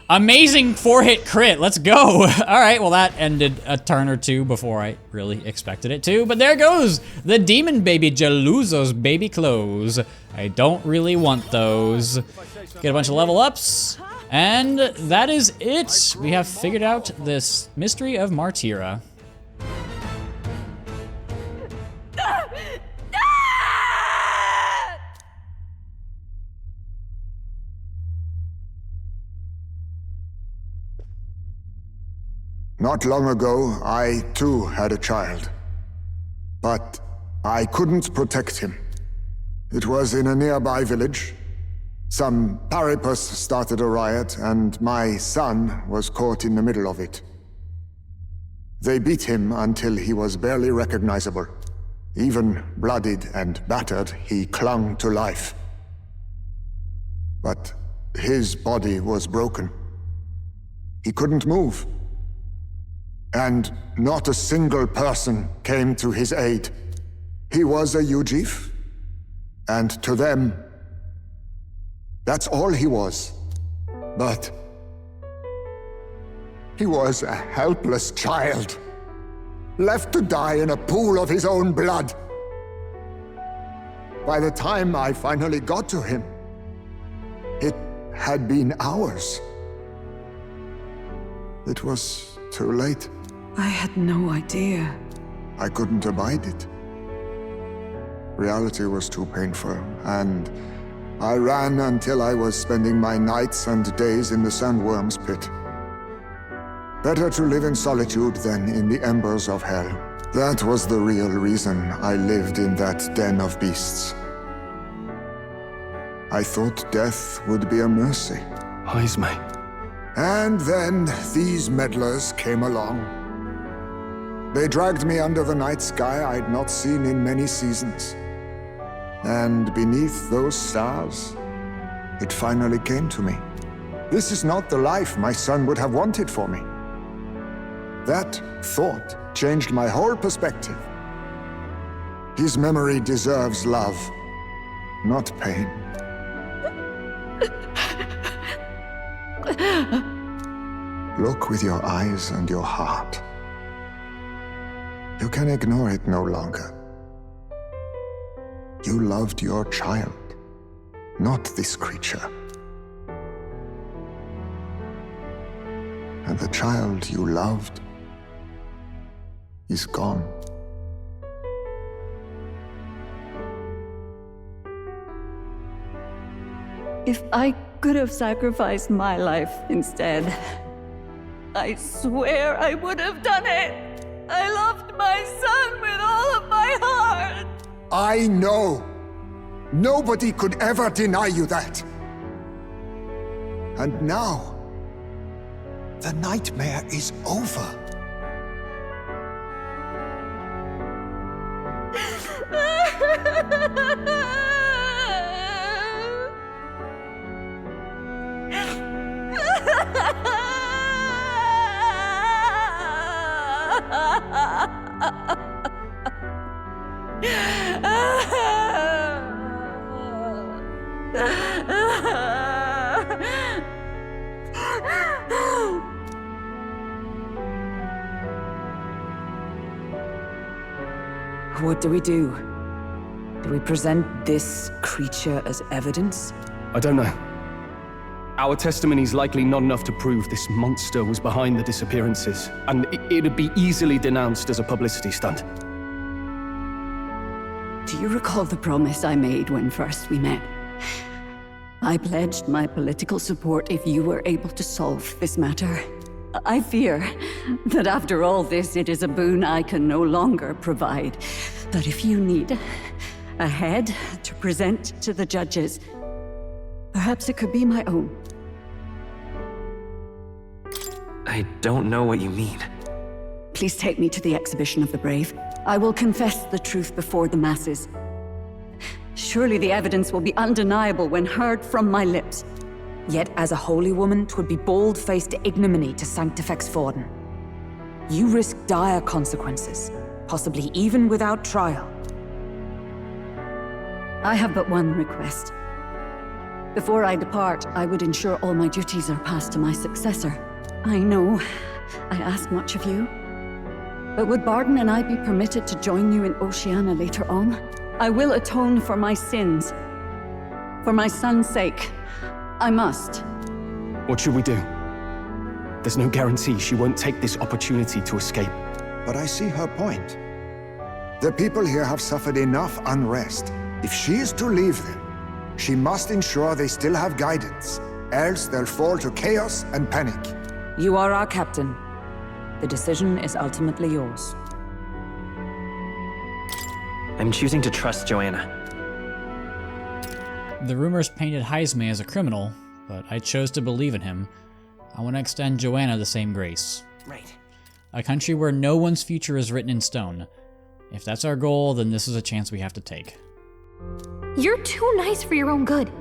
amazing 4-hit crit, let's go. All right, well that ended a turn or two before I really expected it to, but there goes the demon baby Jaluzo's baby clothes. I don't really want those. Get a bunch of level ups, and that is it. We have figured out this mystery of Martyra. Not long ago, I too had a child. But I couldn't protect him. It was in a nearby village. Some paripus started a riot, and my son was caught in the middle of it. They beat him until he was barely recognizable. Even bloodied and battered, he clung to life. But his body was broken. He couldn't move. And not a single person came to his aid. He was a Ujif, and to them, that's all he was. But He was a helpless child, left to die in a pool of his own blood. By the time I finally got to him, it had been hours. It was too late. I had no idea. I couldn't abide it. Reality was too painful, and I ran until I was spending my nights and days in the sandworm's pit. Better to live in solitude than in the embers of hell. That was the real reason I lived in that den of beasts. I thought death would be a mercy. Haisme. And then these meddlers came along. They dragged me under the night sky I'd not seen in many seasons. And beneath those stars, it finally came to me. This is not the life my son would have wanted for me. That thought changed my whole perspective. His memory deserves love, not pain. Look with your eyes and your heart. You can ignore it no longer. You loved your child, not this creature. And the child you loved is gone. If I could have sacrificed my life instead, I swear I would have done it. I loved my son with all of my heart. I know. Nobody could ever deny you that. And now, the nightmare is over. What do we do? Do we present this creature as evidence? I don't know. Our testimony's likely not enough to prove this monster was behind the disappearances, and it'd be easily denounced as a publicity stunt. Do you recall the promise I made when first we met? I pledged my political support if you were able to solve this matter. I fear that after all this, it is a boon I can no longer provide. But if you need a head to present to the judges, perhaps it could be my own. I don't know what you mean. Please take me to the exhibition of the brave. I will confess the truth before the masses. Surely the evidence will be undeniable when heard from my lips. Yet as a holy woman, 'twould be bold-faced ignominy to sanctifex Forden. You risk dire consequences, possibly even without trial. I have but one request. Before I depart, I would ensure all my duties are passed to my successor. I know I ask much of you, but would Barden and I be permitted to join you in Oceania later on? I will atone for my sins. For my son's sake, I must. What should we do? There's no guarantee she won't take this opportunity to escape. But I see her point. The people here have suffered enough unrest. If she is to leave them, she must ensure they still have guidance, else they'll fall to chaos and panic. You are our captain. The decision is ultimately yours. I'm choosing to trust Joanna. The rumors painted Haisme as a criminal, but I chose to believe in him. I want to extend Joanna the same grace. Right. A country where no one's future is written in stone. If that's our goal, then this is a chance we have to take. You're too nice for your own good.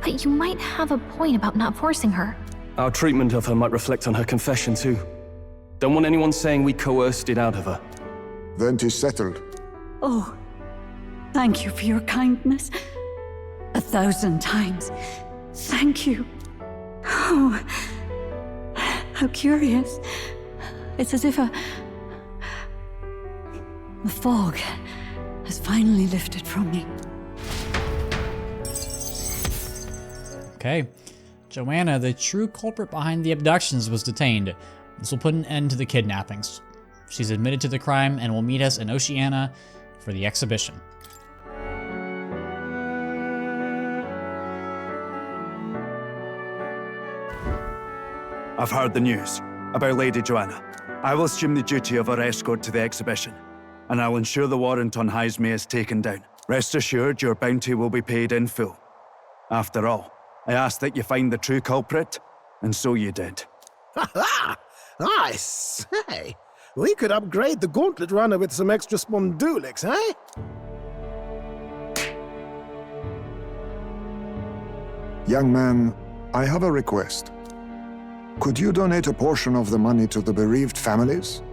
But you might have a point about not forcing her. Our treatment of her might reflect on her confession too. Don't want anyone saying we coerced it out of her. Then 'tis settled. Oh, thank you for your kindness. 1,000 times. Thank you. Oh. How curious. It's as if the fog has finally lifted from me. Okay. Joanna, the true culprit behind the abductions, was detained. This will put an end to the kidnappings. She's admitted to the crime and will meet us in Oceania for the exhibition. I've heard the news about Lady Joanna. I will assume the duty of her escort to the exhibition, and I'll ensure the warrant on Jaime is taken down. Rest assured, your bounty will be paid in full. After all, I asked that you find the true culprit, and so you did. Ha ha! I say, we could upgrade the gauntlet runner with some extra spondulics, eh? Young man, I have a request. Could you donate a portion of the money to the bereaved families?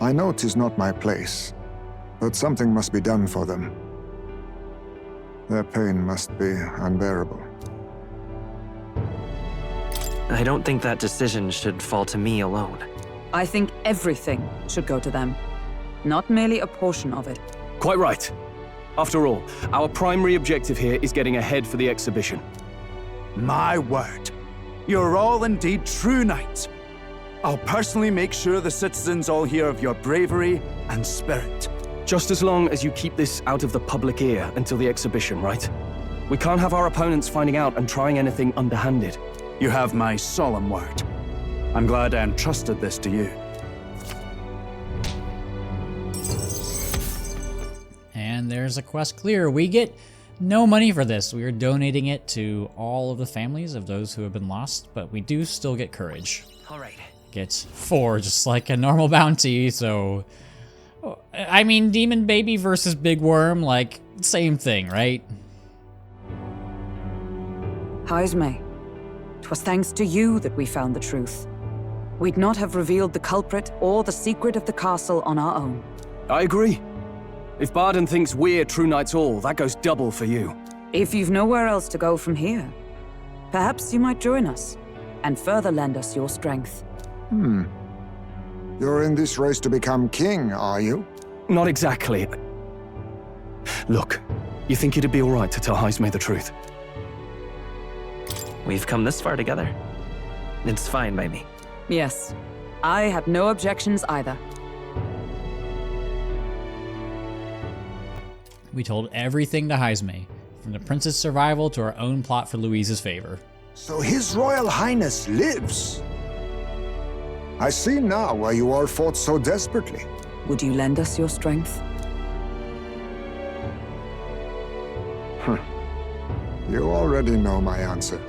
I know 'tis not my place, but something must be done for them. Their pain must be unbearable. I don't think that decision should fall to me alone. I think everything should go to them, not merely a portion of it. Quite right. After all, our primary objective here is getting ahead for the exhibition. My word. You're all indeed true knights. I'll personally make sure the citizens all hear of your bravery and spirit. Just as long as you keep this out of the public ear until the exhibition, right? We can't have our opponents finding out and trying anything underhanded. You have my solemn word. I'm glad I entrusted this to you. And there's a quest clear. We get no money for this. We are donating it to all of the families of those who have been lost, but we do still get courage. All right. Get 4, just like a normal bounty, so... I mean, Demon Baby versus Big Worm, like, same thing, right? Jaime, 'twas thanks to you that we found the truth. We'd not have revealed the culprit or the secret of the castle on our own. I agree. If Barden thinks we're true knights all, that goes double for you. If you've nowhere else to go from here, perhaps you might join us and further lend us your strength. You're in this race to become king, are you? Not exactly. Look, you think it'd be all right to tell Jaime the truth? We've come this far together. It's fine by me. Yes, I have no objections either. We told everything to Jaime, from the prince's survival to our own plot for Louise's favor. So His Royal Highness lives. I see now why you all fought so desperately. Would you lend us your strength? You already know my answer.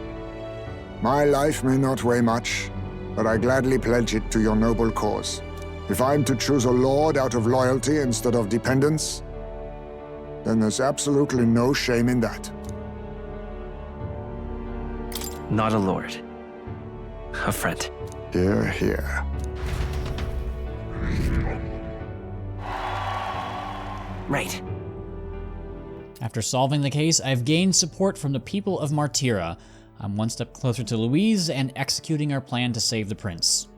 My life may not weigh much, but I gladly pledge it to your noble cause. If I'm to choose a lord out of loyalty instead of dependence, then there's absolutely no shame in that. Not a lord. A friend. Hear, hear. Right. After solving the case, I've gained support from the people of Martira. I'm one step closer to Louise and executing our plan to save the prince.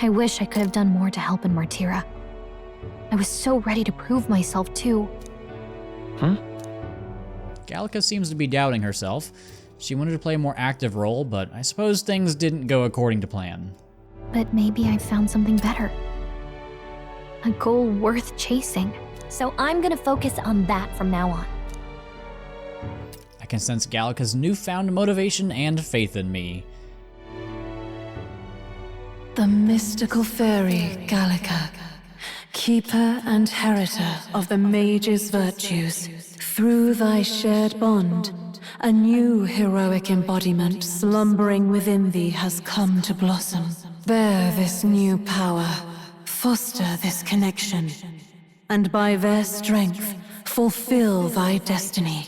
I wish I could have done more to help in Martira. I was so ready to prove myself, too. Gallica seems to be doubting herself. She wanted to play a more active role, but I suppose things didn't go according to plan. But maybe I found something better. A goal worth chasing. So I'm gonna focus on that from now on. I can sense Gallica's newfound motivation and faith in me. The mystical fairy, Gallica, keeper and heritor of the mage's virtues, through thy shared bond, a new heroic embodiment slumbering within thee has come to blossom. Bear this new power, foster this connection, and by their strength, fulfill thy destiny.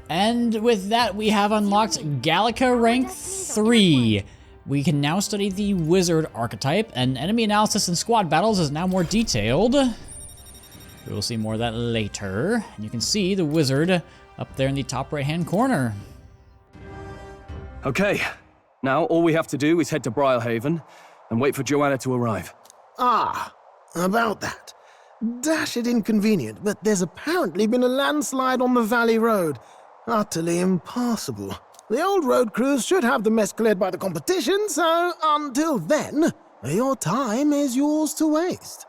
And with that, we have unlocked Gallica Rank 3. We can now study the wizard archetype, and enemy analysis in squad battles is now more detailed. We will see more of that later. And you can see the wizard up there in the top right-hand corner. Okay, now all we have to do is head to Briarhaven and wait for Joanna to arrive. Ah, about that. Dash it inconvenient, but there's apparently been a landslide on the Valley Road. Utterly impassable. The old road crews should have the mess cleared by the competition, so until then, your time is yours to waste.